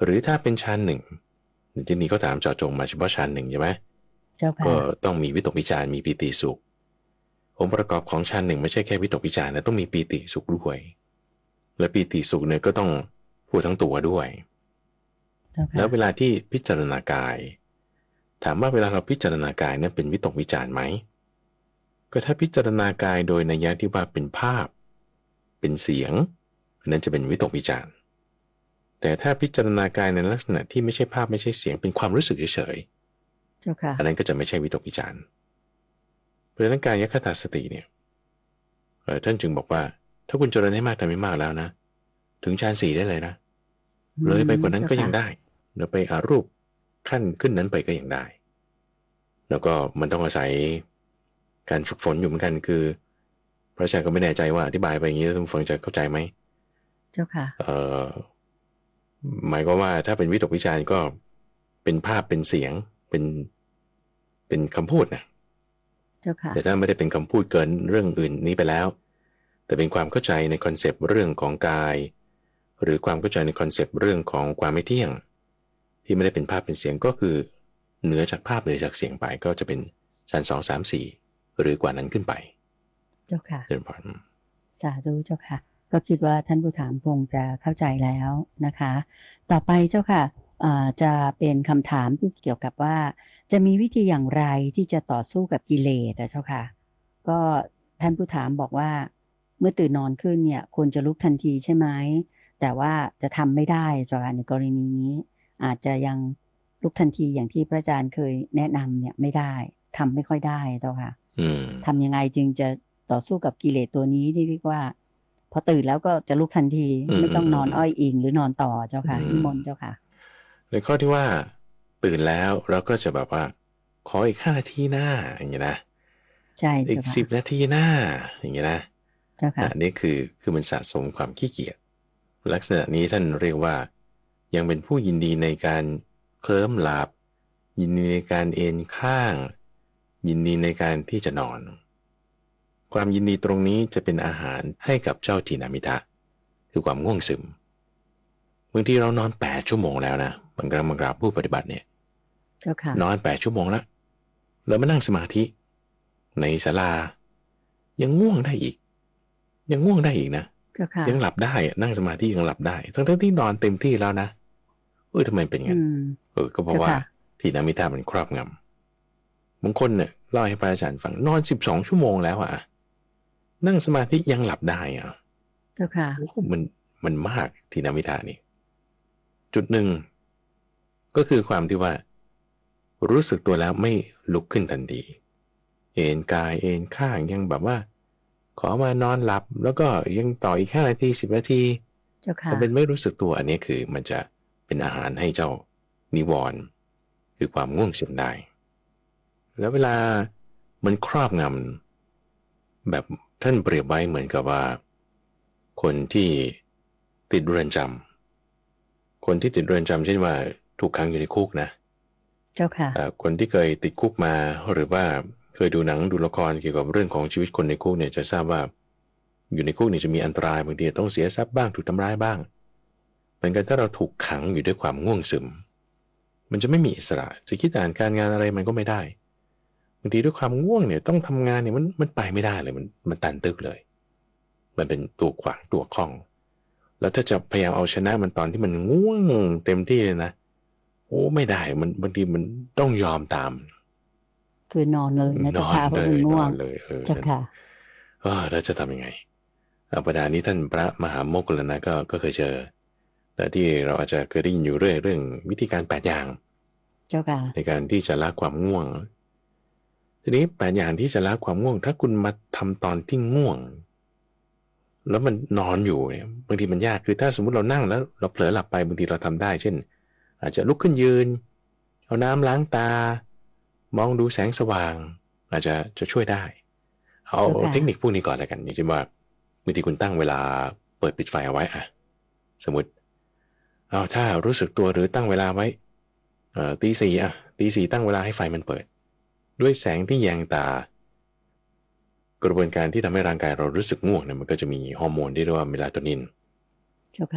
หรือถ้าเป็นฌาน1ทีนี้ก็ถามเจาะจงมาเฉพาะฌาน1ใช่ไหมก็ต้องมีวิตกวิจารณ์มีปีติสุของค์ประกอบของฌาน1ไม่ใช่แค่วิตกวิจารณ์นะต้องมีปีติสุขด้วยและปีติสุขเนี่ยก็ต้องพูดทั้งตัวด้วยแล้วเวลาที่พิจารณากายถามว่าเวลาเราพิจารณากายนั้นเป็นวิตกวิจารณ์ไหมก็ถ้าพิจารณากายโดยนัยยะที่ว่าเป็นภาพเป็นเสียงนั้นจะเป็นวิตกวิจารณ์แต่ถ้าพิจารณากายในลักษณะที่ไม่ใช่ภาพไม่ใช่เสียงเป็นความรู้สึกเฉยๆอันนั้นก็จะไม่ใช่วิตกวิจารณ์เพราะฉะนั้นกายคตาสติเนี่ยท่านจึงบอกว่าถ้าคุณเจริญให้มากทำให้มากแล้วนะ ถึงฌานสี่ได้เลยนะเลยไปกว่านั้นก็ยังได้แล้วไปอารูปขั้นขึ้นนั้นไปก็ยังได้แล้วก็มันต้องอาศัยการฝึกฝนอยู่เหมือนกันคือพระอาจารย์ก็ไม่แน่ใจว่าอธิบายไปอย่างนี้ท่านผู้ฟังจะเข้าใจไหมเจ้าค่ะหมายก็ว่าถ้าเป็นวิตกวิจารณ์ก็เป็นภาพเป็นเสียงเป็นคำพูดนะเจ้าค่ะแต่ถ้าไม่ได้เป็นคำพูดเกินเรื่องอื่นนี้ไปแล้วแต่เป็นความเข้าใจในคอนเซปต์เรื่องของกายหรือความเข้าใจในคอนเซปต์เรื่องของความไม่เที่ยงที่ไม่ได้เป็นภาพเป็นเสียงก็คือเหนือจากภาพเหนือจากเสียงไปก็จะเป็นชั้น2 3 4หรือกว่านั้นขึ้นไปเจ้าค่ะเจริญพรสาธุเจ้าค่ะก็คิดว่าท่านผู้ถามคงจะเข้าใจแล้วนะคะต่อไปเจ้าค่ะจะเป็นคำถามที่เกี่ยวกับว่าจะมีวิธีอย่างไรที่จะต่อสู้กับกิเลสเจ้าค่ะก็ท่านผู้ถามบอกว่าเมื่อตื่นนอนขึ้นเนี่ยควรจะลุกทันทีใช่ไหมแต่ว่าจะทำไม่ได้เจ้าค่ะในกรณีนี้อาจจะยังลุกทันทีอย่างที่พระอาจารย์เคยแนะนำเนี่ยไม่ได้ทำไม่ค่อยได้เจ้าค่ะทำยังไงจึงจะต่อสู้กับกิเลสตัวนี้ที่เรียกว่าพอตื่นแล้วก็จะลุกทันทีไม่ต้องนอนอ้อยอิงหรือนอนต่อเจ้าค่ะนิมนต์เจ้าค่ะในข้อที่ว่าตื่นแล้วเราก็จะแบบว่าขออีก5 นาทีหน้าอย่างเงี้ยนะใช่อีก10 นาทีหน้าอย่างเงี้ยนะเจ้าค่ะอันนี้คือมันสะสมความขี้เกียจลักษณะนี้ท่านเรียกว่ายังเป็นผู้ยินดีในการเคลิ้มหลับยินดีในการเอนข้างยินดีในการที่จะนอนความยินดีตรงนี้จะเป็นอาหารให้กับเจ้าถีนามิทะคือความง่วงซึมบางทีเรานอน8 ชั่วโมงแล้วนะบางครั้งผู้ปฏิบัติเนี่ยนอน8 ชั่วโมงแล้วเรามานั่งสมาธิในศาลายังง่วงได้อีกนะยังหลับได้นั่งสมาธิยังหลับได้ทั้งที่นอนเต็มที่แล้วนะทำไมเป็นงั้นก็เพราะว่าถีนามิทะมันครอบงำบางคนเนี่ยเล่าให้พระอาจารย์ฟังนอน12 ชั่วโมงแล้วนั่งสมาธิยังหลับได้เจ้าค่ะมันมากถีนามิทะนี่จุดหนึ่งก็คือความที่ว่ารู้สึกตัวแล้วไม่ลุกขึ้นทันทีเอนกายเอนข้างยังแบบว่าขอมานอนหลับแล้วก็ยังต่ออีก5 นาที10 นาทีแต่เป็นไม่รู้สึกตัวอันนี้คือมันจะเป็นอาหารให้เจ้านิวรณ์คือความง่วงซึมได้แล้วเวลามันครอบงำแบบท่านเปรียบไว้เหมือนกับว่าคนที่ติดเรือนจำคนที่ติดเรือนจำเช่นว่าถูกขังอยู่ในคุกนะเจ้าค่ะคนที่เคยติดคุกมาหรือว่าเคยดูหนังดูละครเกี่ยวกับเรื่องของชีวิตคนในคุกเนี่ยจะทราบว่าอยู่ในคุกนี่จะมีอันตรายบางทีต้องเสียทรัพย์บ้างถูกทำร้ายบ้างเหมือนกันถ้าเราถูกขังอยู่ด้วยความง่วงซึมมันจะไม่มีอิสระจะคิดอ่านการงานอะไรมันก็ไม่ได้บางทีด้วยความง่วงเนี่ยต้องทำงานเนี่ยมันไปไม่ได้เลยมันตันตึกเลยมันเป็นตัวขวางตัวข้องแล้วถ้าจะพยายามเอาชนะมันตอนที่มันง่วงเต็มที่เลยนะไม่ได้มันบางทีมันต้องยอมตามคือนอนเลยนะเจ้าค่ะเพราะมันง่วงเจ้าค่ะแล้วจะทำยังไงปัญหานี้ท่านพระมหาโมคคัลลานะก็เคยเจอแต่ที่เราอาจจะเคยได้ยินอยู่เรื่องวิธีการ8 อย่างเจ้าค่ะในการที่จะละความง่วงทีนี้8 อย่างที่จะละความง่วงถ้าคุณมาทำตอนที่ง่วงแล้วมันนอนอยู่เนี่ยบางทีมันยากคือถ้าสมมุติเรานั่งแล้วเราเผลอหลับไปบางทีเราทำได้เช่นอาจจะลุกขึ้นยืนเอาน้ำล้างตามองดูแสงสว่างอาจจะช่วยได้เอาเทคนิคพวกนี้ก่อนแล้วกันอย่างเช่นว่าบางทีคุณตั้งเวลาเปิดปิดไฟเอาไว้สมมติถ้ารู้สึกตัวหรือตั้งเวลาไว้ตี 4ตั้งเวลาให้ไฟมันเปิดด้วยแสงที่แยงตากระบวนการที่ทำให้ร่างกายเรารู้สึกง่วงเนี่ยมันก็จะมีฮอร์โมนที่เรียกว่าเมลาโทนิน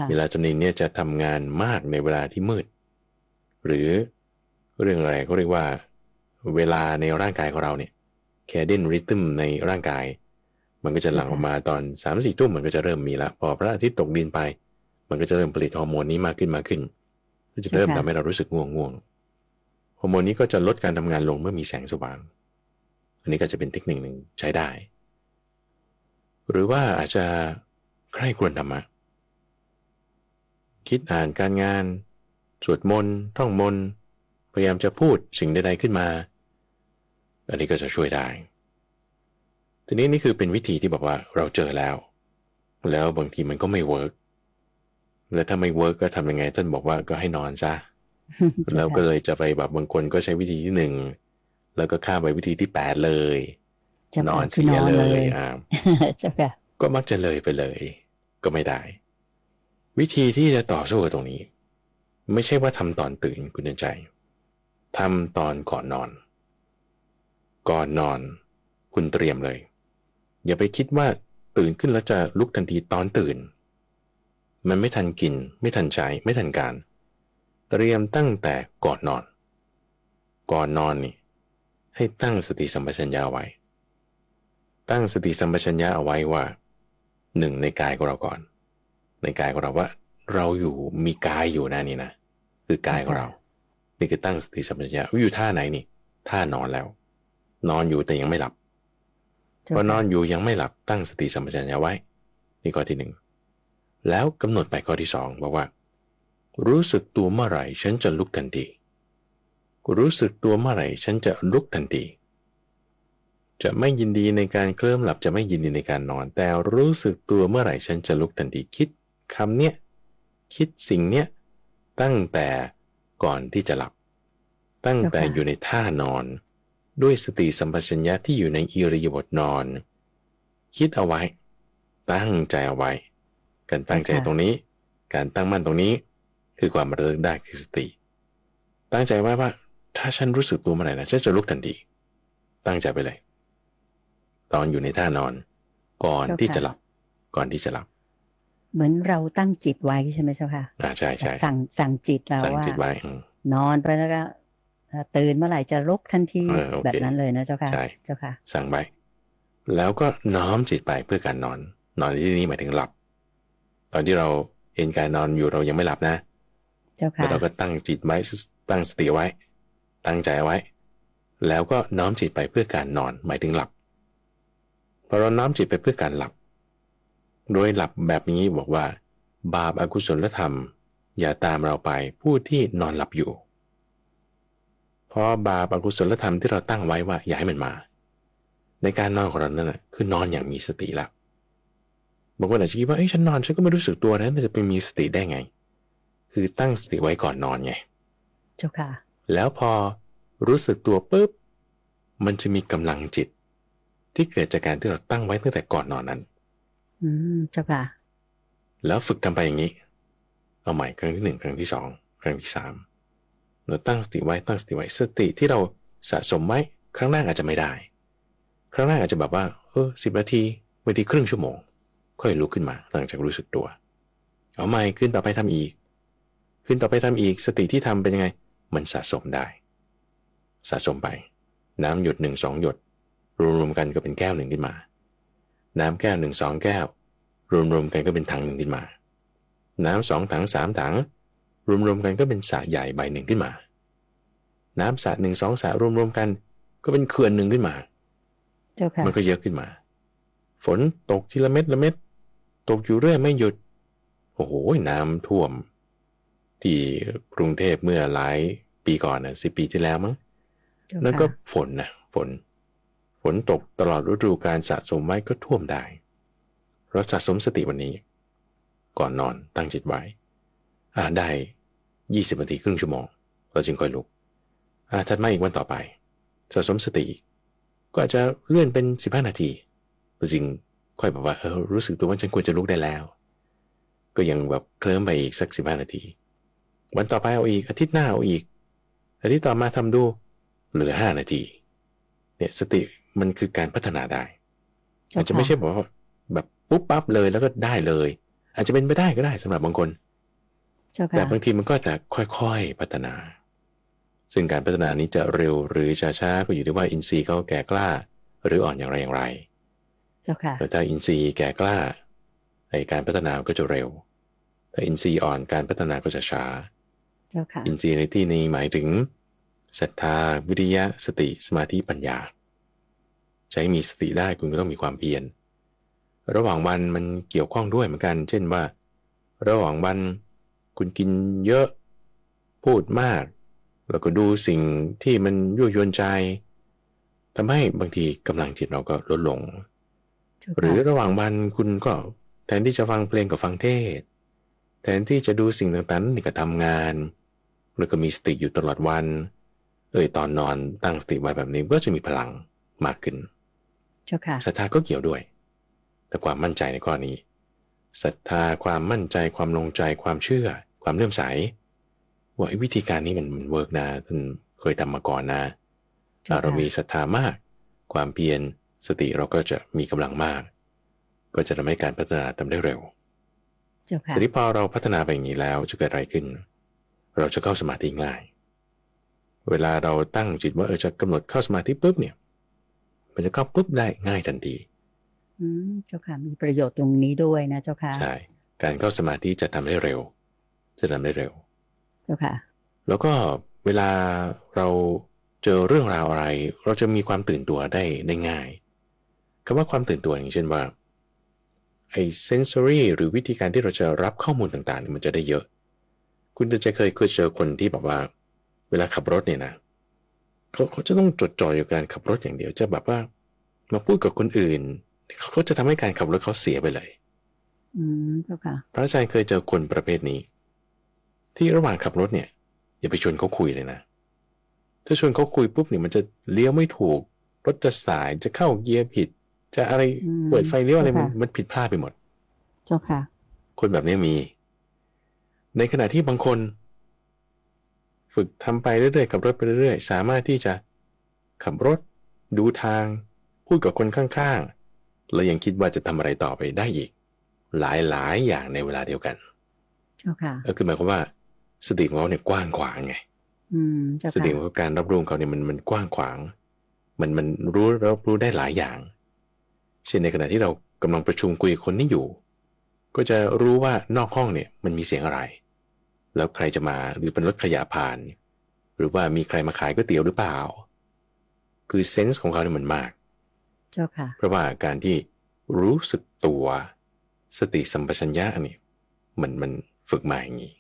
เมลาโทนินเนี่ยจะทำงานมากในเวลาที่มืดหรือเรื่องอะไรเขาเรียกว่าเวลาในร่างกายของเราเนี่ยแคเดนริทึมในร่างกายมันก็จะหลั่งออกมาตอน 3-4 ทุ่มมันก็จะเริ่มมีละพอพระอาทิตย์ตกดินไปมันก็จะเริ่มผลิตฮอร์โมนนี้มากขึ้นก็จะเริ่มทำให้เรารู้สึกง่วงฮอร์โมนนี้ก็จะลดการทำงานลงเมื่อมีแสงสว่างอันนี้ก็จะเป็นเทคนิคหนึ่งใช้ได้หรือว่าอาจจะใคร่ครวญธรรมะคิดอ่านการงานสวดมนต์ท่องมนต์พยายามจะพูดสิ่งใดๆขึ้นมาอันนี้ก็จะช่วยได้ทีนี้นี่คือเป็นวิธีที่บอกว่าเราเจอแล้วบางทีมันก็ไม่เวิร์ก แล้วถ้าไม่เวิร์กก็ทำยังไงท่านบอกว่าก็ให้นอนซะ แล้วก็เลยจะไปแบบบางคนก็ใช้วิธีที่ 1แล้วก็ข้ามไปวิธีที่8เลย เจ้าค่ะ นอน คือ เสีย นอน เล เลย ย เจ้าค่ะ ก็มักจะเลยไปเลย ก็ไม่ได้ วิธีที่จะต่อสู้กับตรงนี้ ไม่ใช่ว่าทำตอนตื่นคุณใจทำตอนก่อนนอน ก่อนนอนคุณเตรียมเลย อย่าไปคิดว่าตื่นขึ้นแล้วจะลุกทันทีตอนตื่น มันไม่ทันกินไม่ทันใช้ไม่ทันการ เตรียมตั้งแต่ก่อนนอน ก่อนนอนนี่ให้ตั้งสติสัมปชัญญะไว้ ตั้งสติสัมปชัญญะเอาไว้ว่าในกายของเราก่อน ในกายของเราว่าเราอยู่มีกายอยู่นะนี่นะคือกายของเรานี่คือตั้งสติสัมปชัญญะอยู่ท่าไหนนี่ท่านอนแล้ว นอนอยู่แต่ยังไม่หลับพอนอนอยู่ยังไม่หลับตั้งสติสัมปชัญญะไว้นี่ข้อที่1แล้วกำหนดไปข้อที่2บอกว่ารู้สึกตัวเมื่อไหร่ฉันจะลุกทันทีรู้สึกตัวเมื่อไหร่ฉันจะลุกทันทีจะไม่ยินดีในการเคลิ้มหลับจะไม่ยินดีในการนอนแต่รู้สึกตัวเมื่อไหร่ฉันจะลุกทันทีคิดคำเนี้ยคิดสิ่งเนี้ยตั้งแต่ก่อนที่จะหลับตั้งแต่อยู่ในท่านอนด้วยสติสัมปชัญญะที่อยู่ในอิริยาบถนอนคิดเอาไว้ตั้งใจเอาไว้การตั้งใจตรงนี้การตั้งมั่นตรงนี้คือความระลึกได้คือสติตั้งใจไว้ว่าถ้าฉันรู้สึกตัวเมื่อไหร่นะฉันจะลุกทันทีตั้งใจไปเลยตอนอยู่ในท่านอนก่อนที่จะหลับก่อนที่จะหลับเหมือนเราตั้งจิตไว้ใช่ไหมเจ้าค่ะใช่ใช่สั่งจิตเราว่า นอนไปแล้วก็ตื่นเมื่อไหร่จะลุกทันทีแบบนั้นเลยนะเจ้าค่ะใช่เจ้าค่ะสั่งไปแล้วก็น้อมจิตไปเพื่อการนอนในที่นี้หมายถึงหลับตอนที่เราเห็นการนอนอยู่เรายังไม่หลับนะเจ้าค่ะเราก็ตั้งจิตไว้ตั้งสติไว้ตั้งใจไว้แล้วก็น้อมจิตไปเพื่อการนอนหมายถึงหลับพอเราน้อมจิตไปเพื่อการหลับโดยหลับแบบนี้บอกว่าบาปอกุศลธรรมอย่าตามเราไปผู้ที่นอนหลับอยู่เพราะบาปอกุศลธรรมที่เราตั้งไว้ว่าอย่าให้มันมาในการนอนของเรานั่นแหละคือนอนอย่างมีสติแล้วบางคนอาจจะคิดว่าฉันนอนฉันก็ไม่รู้สึกตัวนะจะไปมีสติได้ไงคือตั้งสติไว้ก่อนนอนไงเจ้าค่ะแล้วพอรู้สึกตัวปุ๊บมันจะมีกำลังจิตที่เกิดจากการที่เราตั้งไว้ตั้งแต่ก่อนนอนนั้นเจ้าค่ะแล้วฝึกทำไปอย่างนี้เอาใหม่ครั้งที่1ครั้งที่2ครั้งที่3เราตั้งสติไว้สติที่เราสะสมไว้ครั้งแรกอาจจะไม่ได้ครั้งแรกอาจจะแบบว่า10 นาทีบางทีครึ่งชั่วโมงค่อยลุกขึ้นมาหลังจากรู้สึกตัวเอาใหม่ขึ้นต่อไปทำอีกสติที่ทำเป็นยังไงมันสะสมได้สะสมไปน้ำหยด1-2 หยดรวมๆกันก็เป็นแก้ว1ขึ้นมาน้ำแก้ว1-2 แก้วรวมๆกันก็เป็นถัง1ขึ้นมาน้ำ2 ถัง3 ถังรวมๆกันก็เป็นสระใหญ่ใบ1ขึ้นมาน้ำสระ1-2 สระรวมๆกันก็เป็นเขื่อน1ขึ้นมามันก็เยอะขึ้นมาฝนตกทีละเม็ดละเม็ดตกอยู่เรื่อยไม่หยุดโอ้โหน้ำท่วมที่กรุงเทพเมื่อหลายปีก่อน10 ปีที่แล้วมั้งนั่นก็ฝนตกตลอดฤดูกาลสะสมไว้ก็ท่วมได้เราสะสมสติวันนี้ก่อนนอนตั้งจิตไว้ได้20 นาทีครึ่งชั่วโมงเราจึงค่อยลุกถัดมาอีกวันต่อไปสะสมสติก็อาจจะเลื่อนเป็น15 นาทีแต่จริงค่อยแบบว่ารู้สึกตัวว่าฉันควรจะลุกได้แล้วก็ยังแบบเคลิ้มไปอีกสัก15 นาทีวันต่อไปเอาอีกอาทิตย์หน้าเอาอีกอาทิตย์ต่อมาทำดูเหลือ5 นาทีเนี่ยสติมันคือการพัฒนาได้อาจจะไม่ใช่แบบปุ๊บปั๊บเลยแล้วก็ได้เลยอาจจะเป็นไปได้ก็ได้สำหรับบางคนแต่บางทีมันก็จะค่อยๆพัฒนาซึ่งการพัฒนานี้จะเร็วหรือจะช้าก็อยู่ที่ว่าอินทรีย์เขาแก่กล้าหรืออ่อนอย่างไรแต่ถ้าอินทรีย์แก่กล้าการพัฒนาก็จะเร็วถ้าอินทรีย์อ่อนการพัฒนาก็จะช้าอินทรีย์ในที่นี้หมายถึงศรัทธาวิริยะสติสมาธิปัญญาใช้มีสติได้คุณก็ต้องมีความเพียรระหว่างวันมันเกี่ยวข้องด้วยเหมือนกันเช่นว่าระหว่างวันคุณกินเยอะพูดมากแล้วก็ดูสิ่งที่มันยั่วยวนใจทำให้บางทีกำลังจิตเราก็ลดลงหรือระหว่างวันคุณก็แทนที่จะฟังเพลงก็ฟังเทศ แทนที่จะดูสิ่งต่างๆนี่ก็ทำงานแล้วก็มีสติอยู่ตลอดวันตอนนอนตั้งสติไว้แบบนี้ก็จะมีพลังมากขึ้นเจ้าค่ะศรัทธาก็เกี่ยวด้วยแต่ความมั่นใจในข้อนี้ศรัทธาความมั่นใจความลงใจความเชื่อความเลื่อมใสว่าวิธีการนี้มันเวิร์กนะท่านเคยทำมาก่อนนะเรามีศรัทธามากความเพียรสติเราก็จะมีกำลังมากก็จะทำให้การพัฒนาทำได้เร็วแต่ที่พอเราพัฒนาไปอย่างนี้แล้วจะเกิดอะไรขึ้นเราจะเข้าสมาธิง่ายเวลาเราตั้งจิตว่าจะกำหนดเข้าสมาธิปุ๊บเนี่ยมันจะเข้าปุ๊บได้ง่ายทันทีเจ้าค่ะมีประโยชน์ตรงนี้ด้วยนะเจ้าค่ะใช่การเข้าสมาธิจะทำได้เร็วจะทำได้เร็วเจ้าค่ะแล้วก็เวลาเราเจอเรื่องราวอะไรเราจะมีความตื่นตัวได้ง่ายคำว่าความตื่นตัวอย่างเช่นว่าไอ้ sensory หรือวิธีการที่เราจะรับข้อมูลต่างๆมันจะได้เยอะคุณจะเคยเจอคนที่แบบว่าเวลาขับรถเนี่ยนะเขาจะต้องจดจ่ออยู่การขับรถอย่างเดียวจะแบบว่ามาพูดกับคนอื่นเขาก็จะทำให้การขับรถเขาเสียไปเลยเจ้าค่ะพระอาจารย์เคยเจอคนประเภทนี้ที่ระหว่างขับรถเนี่ยอย่าไปชวนเขาคุยเลยนะถ้าชวนเขาคุยปุ๊บเนี่ยมันจะเลี้ยวไม่ถูกรถจะสายจะเข้าเกียร์ผิดจะอะไรเปิดไฟเลี้ยวอะไรมันผิดพลาดไปหมดเจ้าค่ะคนแบบนี้มีในขณะที่บางคนฝึกทำไปเรื่อยๆขับรถไปเรื่อยๆสามารถที่จะขับรถดูทางพูดกับคนข้างๆแล้วยังคิดว่าจะทำอะไรต่อไปได้อีกหลายอย่างในเวลาเดียวกันเจ้าค่ะก็คือหมายความว่าสติของเขาเนี่ยกว้างขวางไงสติของการรับรู้เขาเนี่ยมันกว้างขวางมันรู้ได้หลายอย่างเช่นในขณะที่เรากำลังประชุมคุยกับคนนี้อยู่ก็จะรู้ว่านอกห้องเนี่ยมันมีเสียงอะไรแล้วใครจะมาหรือเป็นรถขยะผ่านหรือว่ามีใครมาขายก๋วยเตี๋ยวหรือเปล่าคือเซนส์ของเขาเนี่ยมันมากเจ้าค่ะเพราะว่าการที่รู้สึกตัวสติสัมปชัญญะนี่มันฝึกมาอย่างนี้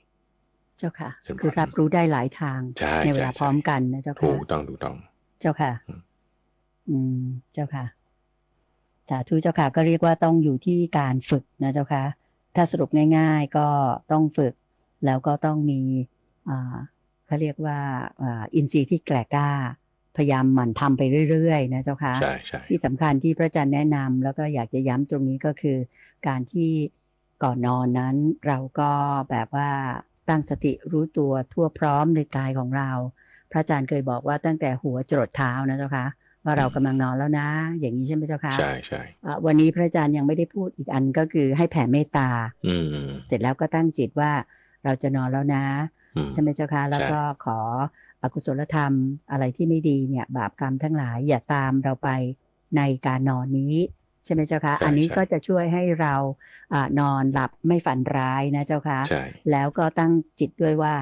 เจ้าค่ะคือรับรู้ได้หลายทางในเวลาพร้อมกันนะเจ้าค่ะถูกต้องเจ้าค่ะเจ้าค่ะสาธุเจ้าค่ะก็เรียกว่าต้องอยู่ที่การฝึกนะเจ้าค่ะถ้าสรุปง่ายๆก็ต้องฝึกแล้วก็ต้องมีเขาเรียกว่าอินทรีย์ที่แกร่กล้าพยายามหมั่นทำไปเรื่อยๆนะเจ้าค่ะใช่ที่สำคัญที่พระอาจารย์แนะนำแล้วก็อยากจะย้ำตรงนี้ก็คือการที่ก่อนนอนนั้นเราก็แบบว่าตั้งสติรู้ตัวทั่วพร้อมในกายของเราพระอาจารย์เคยบอกว่าตั้งแต่หัวจรดเท้านะเจ้าค่ะว่าเรากำลังนอนแล้วนะอย่างนี้ใช่ไหมเจ้าค่ะใช่วันนี้พระอาจารย์ยังไม่ได้พูดอีกอันก็คือให้แผ่เมตตาเสร็จแล้วก็ตั้งจิตว่าเราจะนอนแล้วนะใช่ไหมเจ้าค่ะแล้วก็ขออกุศลธรรมอะไรที่ไม่ดีเนี่ยบาปกรรมทั้งหลายอย่าตามเราไปในการนอนนี้ใช่ไหมเจ้าค่ะอันนี้ก็จะช่วยให้เรานอนหลับไม่ฝันร้ายนะเจ้าค่ะแล้วก็ตั้งจิตด้วยว่า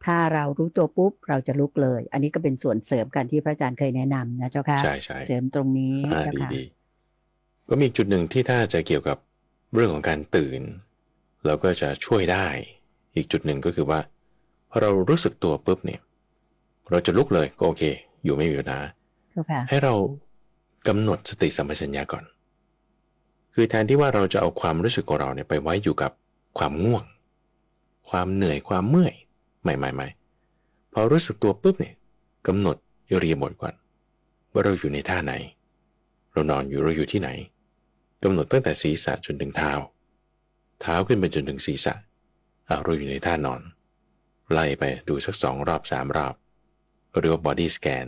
ถ้าเรารู้ตัวปุ๊บเราจะลุกเลยอันนี้ก็เป็นส่วนเสริมกันที่พระอาจารย์เคยแนะนำนะเจ้าค่ะเสริมตรงนี้เจ้าค่ะก็มีจุดหนึ่งที่ถ้าจะเกี่ยวกับเรื่องของการตื่นเราก็จะช่วยได้อีกจุดหนึ่งก็คือว่าพอเรารู้สึกตัวปุ๊บเนี่ยเราจะลุกเลยก็โอเคอยู่ไม่อยู่นะให้เรากำหนดสติสัมปชัญญะก่อนคือแทนที่ว่าเราจะเอาความรู้สึกของเราเนี่ยไปไว้อยู่กับความง่วงความเหนื่อยความเมื่อยไม่พอรู้สึกตัวปุ๊บเนี่ยกำหนดอิริยาบถก่อนว่าเราอยู่ในท่าไหนเรานอนอยู่เราอยู่ที่ไหนกำหนดตั้งแต่ศีรษะจนถึงเท้าขึ้นไปจนถึงศีรษะเราอยู่ในท่านอนไล่ไปดูสัก2 รอบ 3 รอบก็เรียกว่า body scan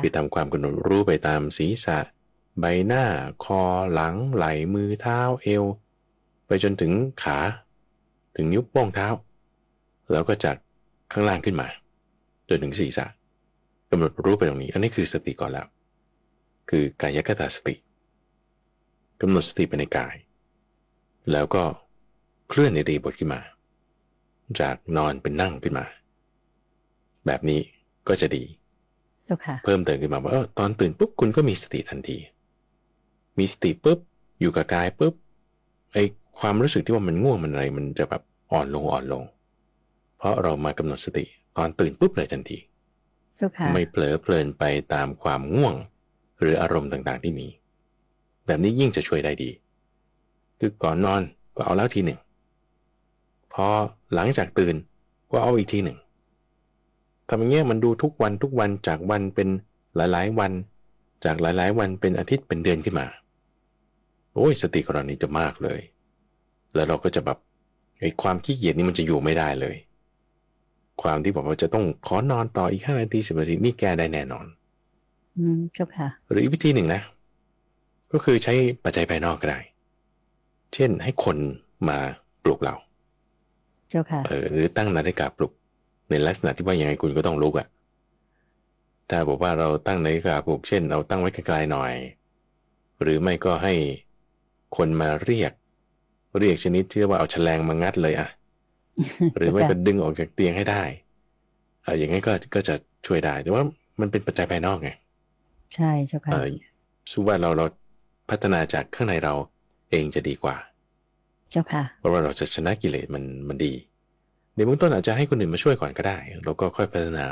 คือทำความกำหนดรู้ไปตามศีรษะใบหน้าคอหลังไหล่มือเท้าเอวไปจนถึงขาถึงนิ้วโป้งเท้าแล้วก็จากข้างล่างขึ้นมาจนถึงศีรษะกำหนดรู้ไปตรงนี้อันนี้คือสติก่อนแล้วคือกายคตาสติกำหนดสติไปในกายแล้วก็เคลื่อนอิริยาบถขึ้นมาจากนอนเป็นนั่งขึ้นมาแบบนี้ก็จะดีเพิ่มเติมขึ้นมาว่าตอนตื่นปุ๊บคุณก็มีสติทันทีมีสติปุ๊บอยู่กับกายปุ๊บไอความรู้สึกที่ว่ามันง่วงมันอะไรมันจะแบบอ่อนลงเพราะเรามากำหนดสติตอนตื่นปุ๊บเลยทันทีไม่เผลอเพลินไปตามความง่วงหรืออารมณ์ต่างๆที่มีแบบนี้ยิ่งจะช่วยได้ดีคือก่อนนอนก็เอาแล้วทีหนึ่ง พอหลังจากตื่นก็เอาอีกทีหนึ่งทำอย่างเงี้ยมันดูทุกวันจากวันเป็นหลายๆวันจากหลายๆวันเป็นอาทิตย์เป็นเดือนขึ้นมาโอ้ยสติของเรานี่จะมากเลยแล้วเราก็จะแบบไอ้ความขี้เกียจนี่มันจะอยู่ไม่ได้เลยความที่บอกว่าจะต้องขอนอนต่ออีก5 นาที10 นาทีนี่แก้ได้แน่นอนเจ้าค่ะหรืออีกวิธีหนึ่งนะก็คือใช้ปัจจัยภายนอกก็ได้เช่นให้คนมาปลุกเราเจ้าค่ะหรือตั้งนาฬิกาปลุกในลักษณะที่ว่ายังไงคุณก็ต้องลุกอ่ะถ้าบอกว่าเราตั้งนาฬิกาปลุกเช่นเอาตั้งไว้ไกลๆหน่อยหรือไม่ก็ให้คนมาเรียกชนิดที่ว่าเอาแฉลงมางัดเลยอ่ะหรือไม่ก็ดึงออกจากเตียงให้ได้อย่างงี้ก็จะช่วยได้แต่ว่ามันเป็นปัจจัยภายนอกไงใช่เจ้าค่ะสู้ว่าเราพัฒนาจากข้างในเราเองจะดีกว่าเจ้าค่ะเพราะว่าเราจะชนะกิเลสมันดีในเบื้องต้นอาจจะให้คนอื่นมาช่วยก่อนก็ได้แล้วก็ค่อยพัฒนา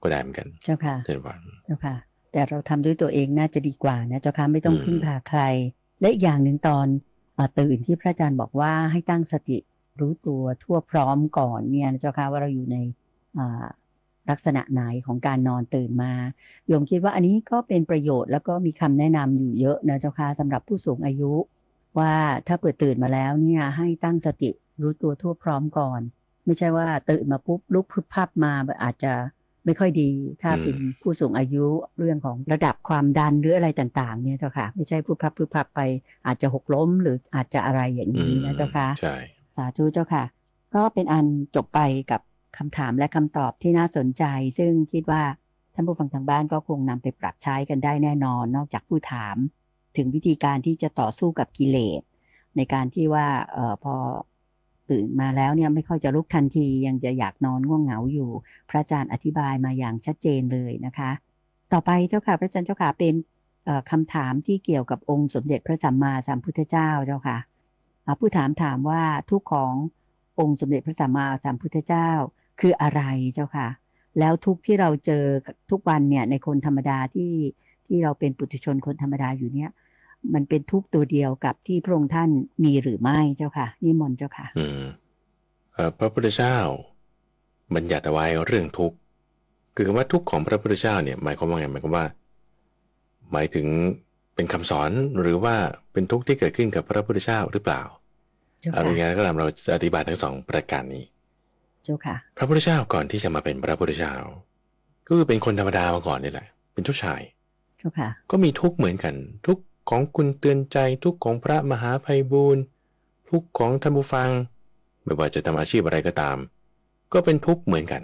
ก็ได้เหมือนกันเจ้าค่ะเช่นว่าเจ้าค่ะแต่เราทำด้วยตัวเองน่าจะดีกว่านะเจ้าค่ะไม่ต้องพึ่งพาใครและอีกอย่างหนึ่งตอนตื่นที่พระอาจารย์บอกว่าให้ตั้งสติรู้ตัวทั่วพร้อมก่อนเนี่ยเจ้าค่ะว่าเราอยู่ในลักษณะไหนของการนอนตื่นมาโยมคิดว่าอันนี้ก็เป็นประโยชน์แล้วก็มีคำแนะนำอยู่เยอะนะเจ้าค่ะสำหรับผู้สูงอายุว่าถ้าเปิดตื่นมาแล้วเนี่ยให้ตั้งสติรู้ตัวทั่วพร้อมก่อนไม่ใช่ว่าตื่นมาปุ๊บลุกพึบพับมาอาจจะไม่ค่อยดีถ้าเป็นผู้สูงอายุเรื่องของระดับความดันหรืออะไรต่างๆเนี่ยเจ้าค่ะไม่ใช่พึบพับไปอาจจะหกล้มหรืออาจจะอะไรอย่างนี้นะเจ้าค่ะใช่สาธุเจ้าค่ะก็เป็นอันจบไปกับคำถามและคำตอบที่น่าสนใจซึ่งคิดว่าท่านผู้ฟังทางบ้านก็คงนำไปปรับใช้กันได้แน่นอนนอกจากผู้ถามถึงวิธีการที่จะต่อสู้กับกิเลสในการที่ว่าพอตื่นมาแล้วเนี่ยไม่ค่อยจะลุกทันทียังจะอยากนอนง่วงเหงาอยู่พระอาจารย์อธิบายมาอย่างชัดเจนเลยนะคะต่อไปเจ้าค่ะพระอาจารย์เจ้าค่ะเป็นคำถามที่เกี่ยวกับองค์สมเด็จพระสัมมาสัมพุทธเจ้าเจ้าค่ะผู้ถามว่าทุกข์ขององค์สมเด็จพระสัมมาสัมพุทธเจ้าคืออะไรเจ้าค่ะแล้วทุกข์ที่เราเจอทุกวันเนี่ยในคนธรรมดาที่เราเป็นปุถุชนคนธรรมดาอยู่เนี่ยมันเป็นทุกข์ตัวเดียวกับที่พระองค์ท่านมีหรือไม่เจ้าค่ะนิมนต์เจ้าค่ะพระพุทธเจ้าบัญญัติเอาไว้เรื่องทุกข์คือคำว่าทุกข์ของพระพุทธเจ้าเนี่ยหมายความว่าไงหมายความว่าหมายถึงเป็นคำสอนหรือว่าเป็นทุกข์ที่เกิดขึ้นกับพระพุทธเจ้าหรือเปล่าอะไรอย่างนั้นก็เราจะอธิบายทั้งสองประการนี้เจ้าค่ะพระพุทธเจ้าก่อนที่จะมาเป็นพระพุทธเจ้าก็คือเป็นคนธรรมดามาก่อนนี่แหละเป็นเจ้าชายเจ้าค่ะก็มีทุกข์เหมือนกันทุกข์ของคุณเตือนใจทุกข์ของพระมหาไพบูลย์ทุกข์ของท่านผู้ฟังไม่ว่าจะทำอาชีพอะไรก็ตามก็เป็นทุกข์เหมือนกัน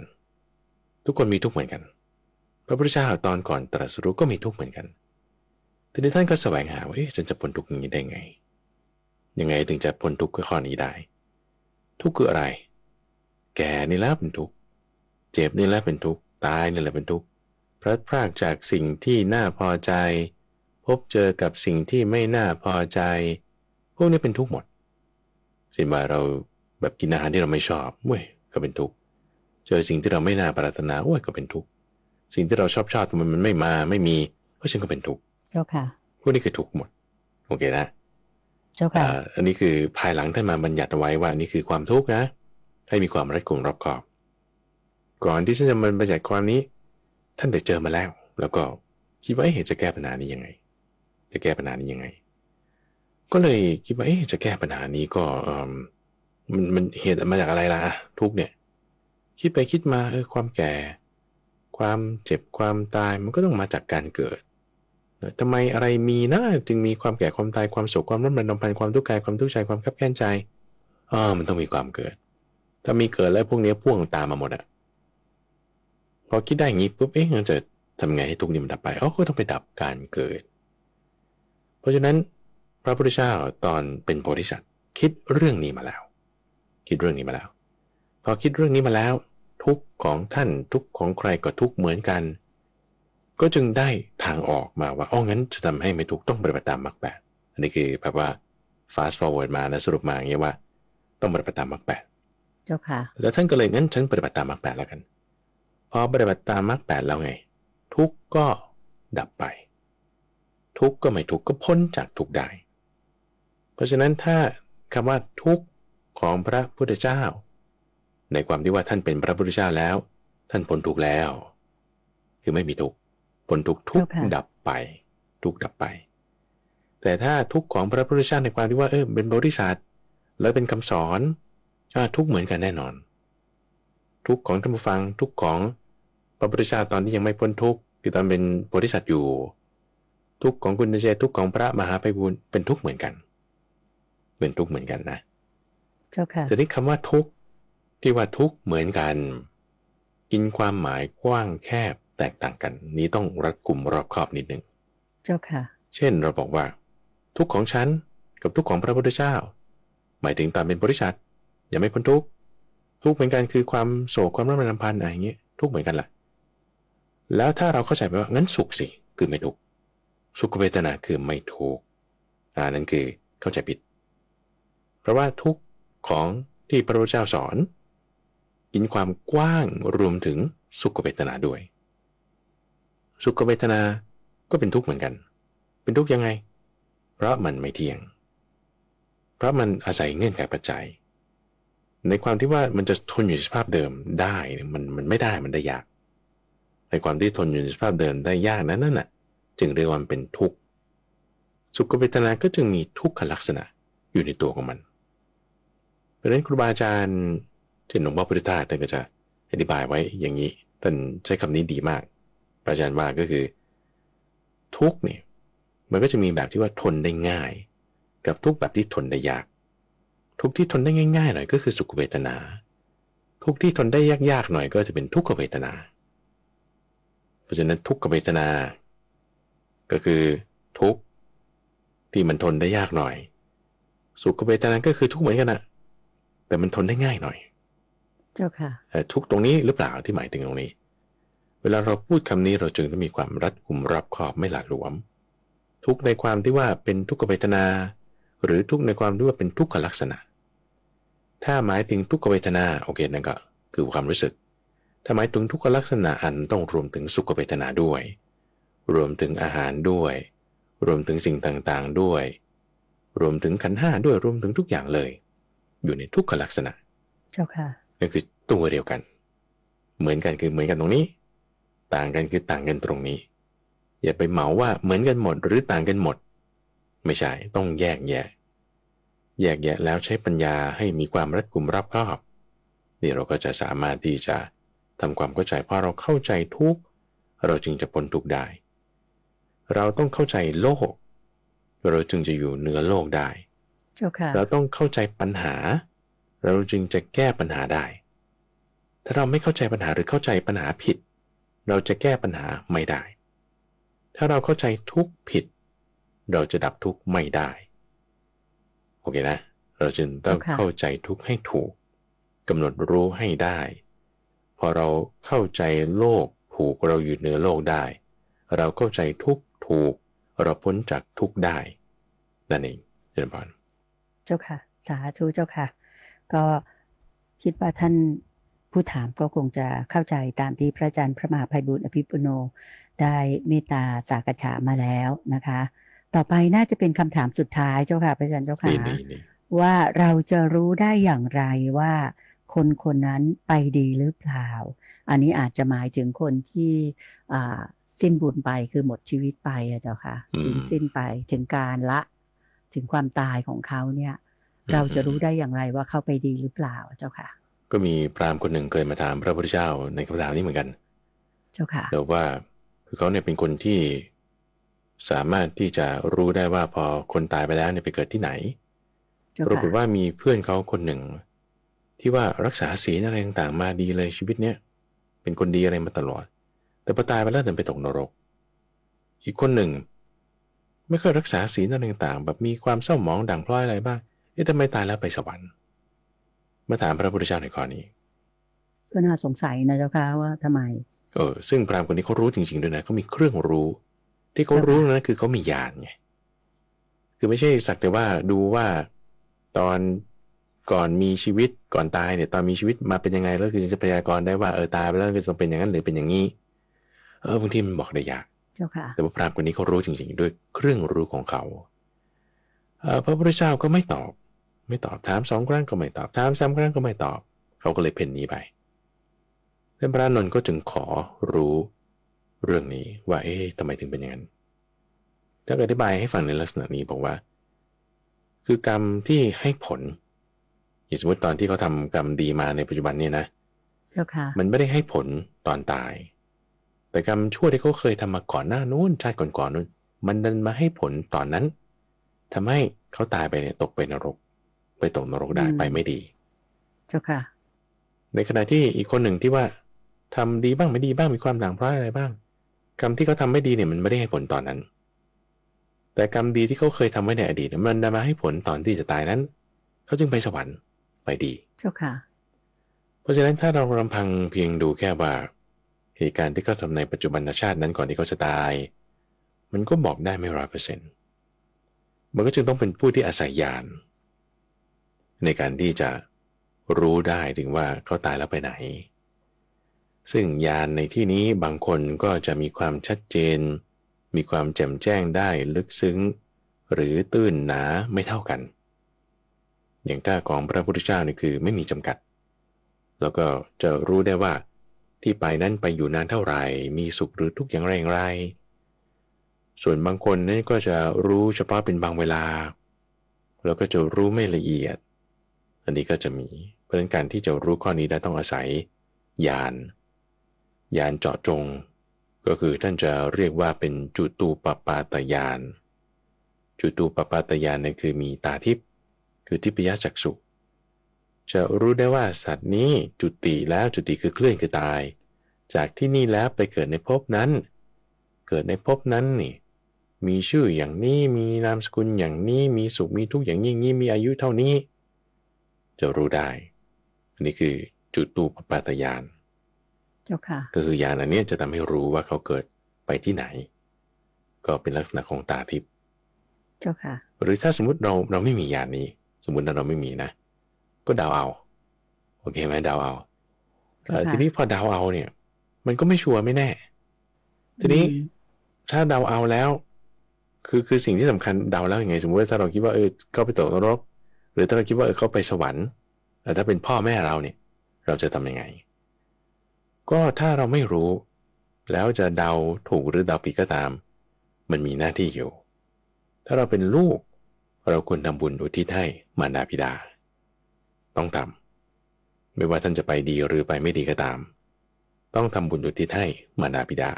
ทุกคนมีทุกข์เหมือนกันพระพุทธเจ้าตอนก่อนตรัสรู้ก็มีทุกข์เหมือนกันทีนี้ท่านก็แสวงหาว่าฉันจะพ้นทุกข์นี้ได้ไงยังไงถึงจะพ้นทุกข์ข้อนี้ได้ทุกข์คืออะไรแก่นี่แหละเป็นทุกข์เจ็บนี่แหละเป็นทุกข์ตายนี่แหละเป็นทุกข์พลัดพรากจากสิ่งที่น่าพอใจพบเจอกับสิ่งที่ไม่น่าพอใจพวกนี้เป็นทุกข์หมดเช่นว่าเราแบบกินอาหารที่เราไม่ชอบเว้ยก็เป็นทุกข์เจอสิ่งที่เราไม่น่าปรารถนาโอ้ยก็เป็นทุกข์สิ่งที่เราชอบมันไม่มีเพราะฉะนั้นก็เป็นทุกข์เจ้าค่ะพวกนี้คือทุกข์หมดโอเคนะเจ้าค่ะอันนี้คือภายหลังท่านมาบัญญัติเอาไว้ว่านี่คือความทุกข์นะให้มีความรัดกุมรอบคอบก่อนที่ท่านจะมาบัญญัติความนี้ท่านได้เจอมาแล้วก็คิดว่าจะแก้ปัญหานี้ยังไงก็เลยคิดว่าจะแก้ปัญหานี้ก็มันเหตุมาจากอะไรล่ะทุกเนี่ยคิดไปคิดมาความแก่ความเจ็บความตายมันก็ต้องมาจากการเกิดทำไมอะไรมีนะจึงมีความแก่ความตายความโศกความร้อนรำพันความทุกข์กายความทุกข์ใจความคับแค้นใจมันต้องมีความเกิดถ้ามีเกิดแล้วพวกนี้พ่วงตามมาหมดอ่ะพอคิดได้อย่างนี้ปุ๊บมันจะทำไงให้ทุกข์นี้มันดับไปก็ต้องไปดับการเกิดเพราะฉะนั้นพระพุทธเจ้าตอนเป็นโพธิสัตว์คิดเรื่องนี้มาแล้วพอคิดเรื่องนี้มาแล้วทุกข์ของท่านทุกข์ของใครก็ทุกข์เหมือนกันก็จึงได้ทางออกมาว่างั้นจะทำให้ไม่ทุกข์ต้องปฏิบัติตามมรรคแปดอันนี้คือแบบว่า fast forward มานะสรุปมาอย่างเงี้ยว่าต้องปฏิบัติตามมรรคแปดเจ้าค่ะแล้วท่านก็เลยงั้นฉันปฏิบัติตามมรรคแปดแล้วกันพอปฏิบัติตามมรรคแปดแล้วไงทุกข์ก็ดับไปทุกข์ก็ไม่ทุกข์ก็พ้นจากทุกข์ได้เพราะฉะนั้นถ้าคำว่าทุกข์ของพระพุทธเจ้า ในความที่ว่าท่านเป็นพระพุทธเจ้าแล้วท่านพ้นทุกข์แล้วคือไม่มีทุกข์พ้นทุกข์ทุกข์ดับไปทุกข์ดับไปแต่ถ้าทุกข์ของพระพุทธเจ้าในความที่ว่าเป็นบริษัทแล้วเป็นคำสอนทุกข์เหมือนกันแน่นอนทุกข์ของท่านผู้ฟังทุกข์ของพระพุทธเจ้าตอนที่ยังไม่พ้นทุกข์คือตอนเป็นบริษัทอยู่ทุกข์ของคุณเจทุกข์ของพระมหาไพบูลย์เป็นทุกข์เหมือนกันเป็นทุกข์เหมือนกันนะเจ้าค่ะแต่ที่คำว่าทุกข์ที่ว่าทุกข์เหมือนกันกินความหมายกว้างแคบแตกต่างกันนี้ต้องรัดกุมรอบคอบนิดนึงเจ้าค่ะเช่นเราบอกว่าทุกข์ของฉันกับทุกข์ของพระพุทธเจ้าหมายถึงตอนเป็นบริษัทยังไม่พ้นทุกข์ทุกข์เหมือนกันคือความโศกความรำพันอะไรอย่างเงี้ยทุกข์เหมือนกันแหละแล้วถ้าเราเข้าใจไปว่างั้นสุขสิคือไม่ทุกข์สุขเวทนาคือไม่ทุกข์นั่นคือเข้าใจผิดเพราะว่าทุกข์ของที่พระพุทธเจ้าสอนกินความกว้างรวมถึงสุขเวทนาด้วยสุขเวทนาก็เป็นทุกข์เหมือนกันเป็นทุกข์ยังไงเพราะมันไม่เที่ยงเพราะมันอาศัยเงื่อนไขปัจจัยในความที่ว่ามันจะทนอยู่ในสภาพเดิมได้มันไม่ได้มันได้ยากในความที่ทนอยู่ในสภาพเดิมได้ยากนั่นน่ะจึงเรียกว่าเป็นทุกข์สุขเวทนาก็จึงมีทุกขลักษณะอยู่ในตัวของมันเพราะฉะนั้นครูบาอาจารย์ที่หลวงพ่อพุทธทาสท่านก็จะอธิบายไว้อย่างนี้ท่านใช้คำนี้ดีมากอาจารย์ว่าก็คือทุกข์เนี่ยมันก็จะมีแบบที่ว่าทนได้ง่ายกับทุกข์แบบที่ทนได้ยากทุกข์ที่ทนได้ง่ายๆหน่อยก็คือสุขเวทนาทุกข์ที่ทนได้ยากๆหน่อยก็จะเป็นทุกขเวทนาเพราะฉะนั้นทุกขเวทนาก็คือทุกข์ที่มันทนได้ยากหน่อยสุขเวทนาก็คือทุกข์เหมือนกันนะแต่มันทนได้ง่ายหน่อยเจ้าค่ะทุกข์ตรงนี้หรือเปล่าที่หมายถึงตรงนี้เวลาเราพูดคำนี้เราจึงต้องมีความรัดกุมรอบคอบไม่หละหลวมทุกข์ในความที่ว่าเป็นทุกขเวทนาหรือทุกข์ในความที่ว่าเป็นทุกขลักษณะถ้าหมายถึงทุกขเวทนาโอเคนั่นก็คือความรู้สึกถ้าหมายถึงทุกขลักษณะอันต้องรวมถึงสุขเวทนาด้วยรวมถึงอาหารด้วยรวมถึงสิ่งต่างๆด้วยรวมถึงขันธ์ห้าด้วยรวมถึงทุกอย่างเลยอยู่ในทุกขลักษณะเจ้าค่ะนั่นคือตัวเดียวกันเหมือนกันคือเหมือนกันตรงนี้ต่างกันคือต่างกันตรงนี้อย่าไปเหมาว่าเหมือนกันหมดหรือต่างกันหมดไม่ใช่ต้องแยกแยะแล้วใช้ปัญญาให้มีความรัดกุมรอบคอบนี่เราก็จะสามารถที่จะทำความเข้าใจพอเราเข้าใจทุกข์เราจึงจะพ้นทุกข์ได้เราต้องเข้าใจโลกเราจึงจะอยู่เหนือโลกได้เราต้องเข้าใจปัญหาเราจึงจะแก้ปัญหาได้ถ้าเราไม่เข้าใจปัญหาหรือเข้าใจปัญหาผิดเราจะแก้ปัญหาไม่ได้ถ้าเราเข้าใจทุกข์ผิดเราจะดับทุกข์ไม่ได้โอเคนะเราจึงต้องเข้าใจทุกข์ให้ถูกกำหนดรู้ให้ได้พอเราเข้าใจโลกถูกเราอยู่เหนือโลกได้เราเข้าใจทุกข์ถูกเราพ้นจากทุกข์ได้นั่นเองเจริญพรเจ้าค่ะสาธุเจ้าค่ะก็คิดว่าท่านผู้ถามก็คงจะเข้าใจตามที่พระอาจารย์พระมหาไพบูลย์อภิปุโนได้เมตตาสากฉามาแล้วนะคะต่อไปน่าจะเป็นคำถามสุดท้ายเจ้าค่ะพระอาจารย์เจ้าค่ะว่าเราจะรู้ได้อย่างไรว่าคนคนนั้นไปดีหรือเปล่าอันนี้อาจจะหมายถึงคนที่สิ้นบุญไปคือหมดชีวิตไปเจ้าค่ะสิ้นไปถึงการละถึงความตายของเขาเนี่ยเราจะรู้ได้อย่างไรว่าเขาไปดีหรือเปล่าเจ้าค่ะก็มีพราหมณ์คนหนึ่งเคยมาถามพระพุทธเจ้าในคำถามนี้เหมือนกันเจ้าค่ะแล้วว่าคือเขาเนี่ยเป็นคนที่สามารถที่จะรู้ได้ว่าพอคนตายไปแล้วเนี่ยไปเกิดที่ไหนปรากฏว่ามีเพื่อนเขาคนหนึ่งที่ว่ารักษาศีลอะไรต่างๆมาดีเลยชีวิตเนี้ยเป็นคนดีอะไรมาตลอดแต่พอตายไปแล้วเดินไปตกนรกอีกคนหนึ่งไม่เคยรักษาศีลอะไรต่างๆแบบมีความเศร้าหมองด่างพร้อยอะไรบ้างทำไมตายแล้วไปสวรรค์มาถามพระพุทธเจ้าในข้อนี้ก็น่าสงสัยนะเจ้าค่ะว่าทำไมซึ่งพราหมณ์คนนี้เขารู้จริงๆด้วยนะเขามีเครื่องรู้ที่เขารู้นะคือเขามีญาณไงคือไม่ใช่สักแต่ว่าดูว่าตอนก่อนมีชีวิตก่อนตายเนี่ยตอนมีชีวิตมาเป็นยังไงแล้วคือจะพยากรณ์ได้ว่าตายไปแล้วจะเป็นอย่างนั้นหรือเป็นอย่างนี้บางทีมันบอกได้ยากเจ้าค่ะแต่ว่าพราหมณ์คนนี้เขารู้จริงๆด้วยเครื่องรู้ของเขาพระพุทธเจ้าก็ไม่ตอบถาม2 ครั้งก็ไม่ตอบถาม3 ครั้งก็ไม่ตอบ เขาก็เลยเพ่นหนีไปท่านพระอานนท์ก็จึงขอรู้เรื่องนี้ว่าทำไมถึงเป็นอย่างนั้นท่านอธิบายให้ฟังในลักษณะนี้บอกว่าคือกรรมที่ให้ผลอย่างสมมติตอนที่เขาทำกรรมดีมาในปัจจุบันเนี่ยนะมันไม่ได้ให้ผลตอนตายแต่กรรมชั่วที่เขาเคยทำมาก่อนหน้านู้นชาติก่อนๆนู้นมันดันมาให้ผลตอนนั้นทำให้เขาตายไปเนี่ยตกไปนรกไปตกนรกได้ไปไม่ดีเจ้าค่ะในขณะที่อีกคนหนึ่งที่ว่าทำดีบ้างไม่ดีบ้างมีความด่างพร้อยอะไรบ้างกรรมที่เขาทำไม่ดีเนี่ยมันไม่ได้ให้ผลตอนนั้นแต่กรรมดีที่เขาเคยทำไว้ในอดีตมันมาให้ผลตอนที่จะตายนั้นเขาจึงไปสวรรค์ไปดีเจ้าค่ะเพราะฉะนั้นถ้าเราลำพังเพียงดูแค่ว่าเหตุการณ์ที่เขาทำในปัจจุบันชาตินั้นก่อนที่เขาจะตายมันก็บอกได้ไม่ 100%มันก็จึงต้องเป็นผู้ที่อาศัยญาณในการที่จะรู้ได้ถึงว่าเขาตายแล้วไปไหนซึ่งญาณในที่นี้บางคนก็จะมีความชัดเจนมีความแจ่มแจ้งได้ลึกซึ้งหรือตื้นหนาไม่เท่ากันอย่างถ้าของพระพุทธเจ้านี่คือไม่มีจำกัดแล้วก็จะรู้ได้ว่าที่ไปนั้นไปอยู่นานเท่าไหร่มีสุขหรือทุกข์อย่างไรส่วนบางคนนั้นก็จะรู้เฉพาะเป็นบางเวลาแล้วก็จะรู้ไม่ละเอียดอันนี้ก็จะมีเพราะฉะนั้นการที่จะรู้ข้อนี้ได้ต้องอาศัยญาณเจาะจงก็คือท่านจะเรียกว่าเป็นจุตูปปาตญาณจุตูปปาตญาณนั่นคือมีตาทิพย์คือทิพยจักษุจะรู้ได้ว่าสัตว์นี้จุติแล้วจุติคือเคลื่อนคือตายจากที่นี่แล้วไปเกิดในภพนั้นเกิดในภพนั้นนี่มีชื่ออย่างนี้มีนามสกุลอย่างนี้มีสุขมีทุกข์อย่างนี้มีอายุเท่านี้จะรู้ได้อันนี้คือจุตูปปาตญาณเจ้าค่ะก็คือญาณอันนี้จะทำให้รู้ว่าเขาเกิดไปที่ไหนก็เป็นลักษณะของตาทิพย์เจ้าค่ะหรือถ้าสมมติเราไม่มีญาณนี้สมมติเราไม่มีนะก็เดาเอาโอเคไหมเดาเอาทีนี้พอเดาเอาเนี่ยมันก็ไม่ชัวร์ไม่แน่ทีนี้ถ้าเดาเอาแล้วคือสิ่งที่สำคัญเดาแล้วยังไงสมมติว่าถ้าเราคิดว่าเขาไปตกนรกหรือถ้าเราคิดว่าเขาไปสวรรค์แต่ถ้าเป็นพ่อแม่เราเนี่ยเราจะทำยังไงก็ถ้าเราไม่รู้แล้วจะเดาถูกหรือเดาผิดก็ตามมันมีหน้าที่อยู่ถ้าเราเป็นลูกเราควรทำบุญอุทิศให้มารดาบิดาต้องทำไม่ว่าท่านจะไปดีหรือไปไม่ดีก็ตามต้องทำบุญอุทิศให้มารดาบิดา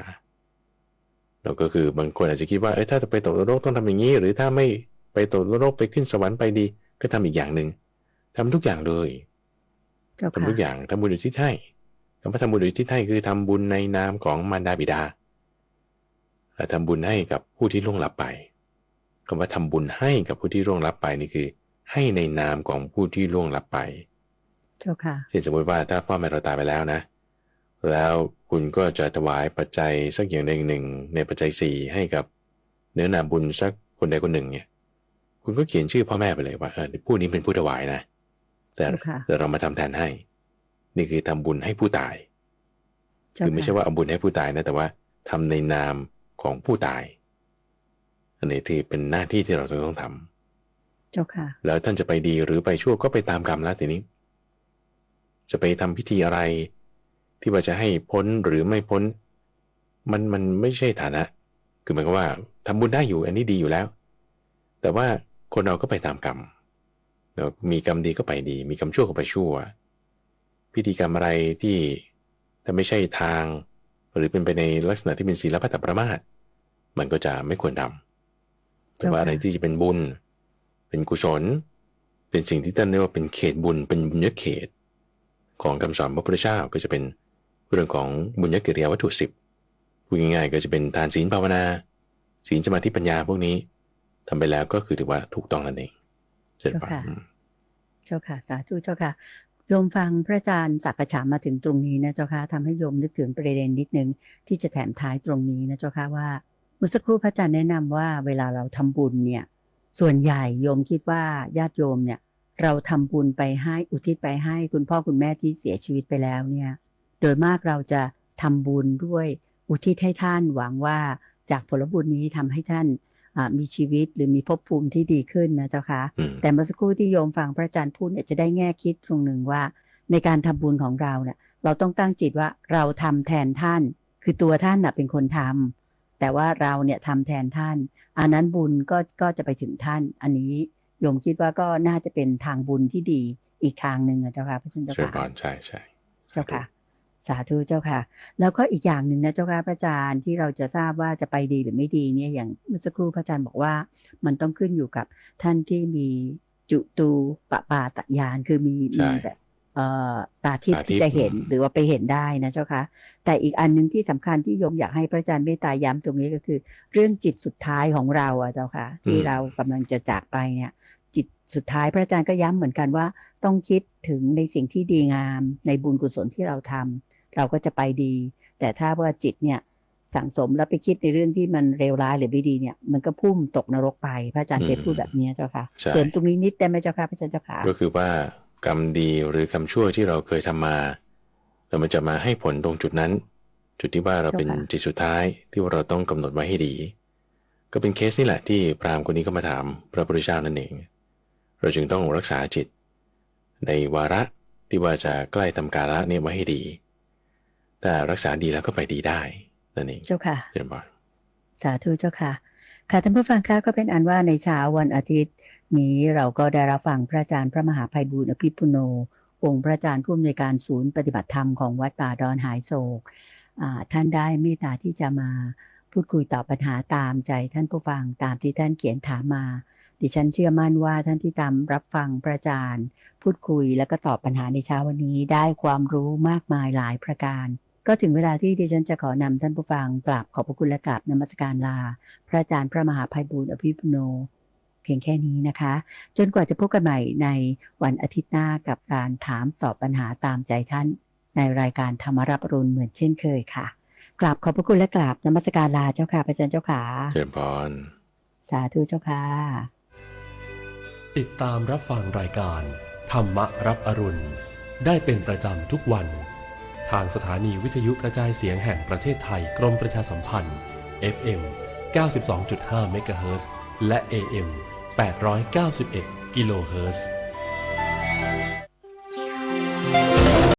แล้วก็คือบางคนอาจจะคิดว่าถ้าจะไปตกนรกต้องทำอย่างนี้หรือถ้าไม่ไปตกนรกไปขึ้นสวรรค์ไปดีก็ทำอีกอย่างหนึ่งทำทุกอย่างเลยทำทุกอย่างทำบุญอุทิศให้คำว่าทำบุญอุทิศให้คือทำบุญในนามของมารดาบิดาทำบุญให้กับผู้ที่ล่วงลับไปคำว่าทำบุญให้กับผู้ที่ล่วงลับไปนี่คือให้ในนามของผู้ที่ล่วงลับไปเจ้าค่ะเช่นสมมติว่าถ้าพ่อแม่เราตายไปแล้วนะแล้วคุณก็จะถวายปัจจัยสักอย่างหนึ่งในปัจจัย4ให้กับเนื้อนาบุญสักคนใดคนหนึ่งเนี่ยคุณก็เขียนชื่อพ่อแม่ไปเลยว่าผู้นี้เป็นผู้ถวายนะแต่เรามาทำแทนให้นี่คือทำบุญให้ผู้ตายคือไม่ใช่ว่าเอาบุญให้ผู้ตายนะแต่ว่าทำในนามของผู้ตายอันนี้ที่เป็นหน้าที่ที่เราต้องทำเจ้าค่ะแล้วท่านจะไปดีหรือไปชั่วก็ไปตามกรรมแล้วทีนี้จะไปทำพิธีอะไรที่ว่าจะให้พ้นหรือไม่พ้นมันไม่ใช่ฐานะคือหมายความว่าทำบุญได้อยู่อันนี้ดีอยู่แล้วแต่ว่าคนเราก็ไปตามกรรมแล้วมีกรรมดีก็ไปดีมีกรรมชั่วก็ไปชั่วพิธีกรรมอะไรที่ถ้าไม่ใช่ทางหรือเป็นไปในลักษณะที่เป็นศีลพัตตประมาทมันก็จะไม่ควรทำแต่ว่าอะไรที่จะเป็นบุญเป็นกุศลเป็นสิ่งที่ท่านเรียกว่าเป็นเขตบุญเป็นบุญญเขตของคำสอนพระพุทธเจ้าก็จะเป็นเรื่องของบุญญกิริยาวัตถุ10พูดง่ายๆก็จะเป็นทานศีลภาวนาศีลสมาธิปัญญาพวกนี้ทำไปแล้วก็คือถือว่าถูกต้องนั่นเองเจ้าค่ะเจ้าค่ะสาธุเจ้าค่ะโยมฟังพระอาจารย์สักกะฉามมาถึงตรงนี้นะเจ้าค่ะทำให้โยมนึกถึงประเด็นนิดนึงที่จะแถมท้ายตรงนี้นะเจ้าค่ะว่าเมื่อสักครู่พระอาจารย์แนะนำว่าเวลาเราทำบุญเนี่ยส่วนใหญ่โยมคิดว่าญาติโยมเนี่ยเราทำบุญไปให้อุทิศไปให้คุณพ่อคุณแม่ที่เสียชีวิตไปแล้วเนี่ยโดยมากเราจะทำบุญด้วยอุทิศให้ท่านหวังว่าจากผลบุญนี้ทำให้ท่านมีชีวิตหรือมีภพภูมิที่ดีขึ้นนะเจ้าค่ะแต่เมื่อสักครู่ที่โยมฟังพระอาจารย์พูดเนี่ยจะได้แง่คิดตรงหนึ่งว่า ในการทำบุญของเราเนี่ยเราต้องตั้งจิตว่าเราทำแทนท่านคือตัวท่านน่ะเป็นคนทำแต่ว่าเราเนี่ยทำแทนท่านอันนั้นบุญก็จะไปถึงท่านอันนี้โยมคิดว่าก็น่าจะเป็นทางบุญที่ดีอีกทางหนึ่งนะเจ้าค่ะพระเจ้า เชิญพ ค่ะ รใช่ใช่ เจ้าค่ะสาธุเจ้าค่ะ แล้วก็อีกอย่างหนึ่งนะเจ้าค่ะพระอาจารย์ที่เราจะทราบว่าจะไปดีหรือไม่ดีเนี่ยอย่างเมื่อสักครู่พระอาจารย์บอกว่ามันต้องขึ้นอยู่กับท่านที่มีจุตูปปาตญาณคือมีแบบตาทิพย์ที่จะเห็นหรือว่าไปเห็นได้นะเจ้าค่ะแต่อีกอันหนึงที่สำคัญที่โยมอยากให้พระอาจารย์เมตตาย้ำตรงนี้ก็คือ เรื่องจิตสุดท้ายของเราอะเจ้าค่ะที่เรากำลังจะจากไปเนี่ยจิตสุดท้ายพระอาจารย์ก็ย้ำเหมือนกันว่าต้องคิดถึงในสิ่งที่ดีงามในบุญกุศลที่เราทำเราก็จะไปดีแต่ถ้าว่าจิตเนี่ยสั่งสมแล้วไปคิดในเรื่องที่มันเลวร้ายหรือไม่ดีเนี่ยมันก็พุ่งตกนรกไปพระอาจารย์เคยพูดแบบนี้เจ้าค่ะเสริมตรงนี้นิดได้ไหมเจ้าค่ะพระอาจารย์เจ้าค่ะก็คือว่ากรรมดีหรือกรรมชั่วที่เราเคยทำมาแล้วมันจะมาให้ผลตรงจุดนั้นจุดที่ว่าเราเป็นจิตสุดท้ายที่ว่าเราต้องกำหนดไว้ให้ดีก็เป็นเคสนี่แหละที่พราหมณ์คนนี้ก็มาถามพระพุทธเจ้านั่นเองเราจึงต้องรักษาจิตในวาระที่ว่าจะใกล้ทำกาละเนี่ยไว้ให้ดีแต่รักษาดีแล้วก็ไปดีได้นั่นเองเจ้าค่ะเจริญพรสาธุเจ้าค่ะค่ะท่านผู้ฟังคะก็เป็นอันว่าในเช้าวันอาทิตย์นี้เราก็ได้รับฟังพระอาจารย์พระมหาไพบูลย์อภิปุโนองค์พระอาจารย์ผู้อำนวยการศูนย์ปฏิบัติธรรมของวัดป่าดอนหายโศกท่านได้เมตตาที่จะมาพูดคุยตอบปัญหาตามใจท่านผู้ฟังตามที่ท่านเขียนถามมาดิฉันเชื่อมั่นว่าท่านที่ตามรับฟังพระอาจารย์พูดคุยแล้วก็ตอบปัญหาในเช้าวันนี้ได้ความรู้มากมายหลายประการก็ถึงเวลาที่ดิฉันจะขอนำท่านผู้ฟังกราบขอบพระคุณและกราบนมัสการลาพระอาจารย์พระมหาไพบูลย์อภิปุโนเพียงแค่นี้นะคะจนกว่าจะพบกันใหม่ในวันอาทิตย์หน้ากับการถามตอบปัญหาตามใจท่านในรายการธรรมรับอรุณเหมือนเช่นเคยค่ะกราบขอบพระคุณและกราบนมัสการลาเจ้าค่ะพระอาจารย์เจ้าค่ะเจริญพรสาธุเจ้าค่ะติดตามรับฟังรายการธรรมรับอรุณได้เป็นประจำทุกวันทางสถานีวิทยุกระจายเสียงแห่งประเทศไทยกรมประชาสัมพันธ์ FM 92.5 เมกะเฮิรตซ์และ AM 891 กิโลเฮิรตซ์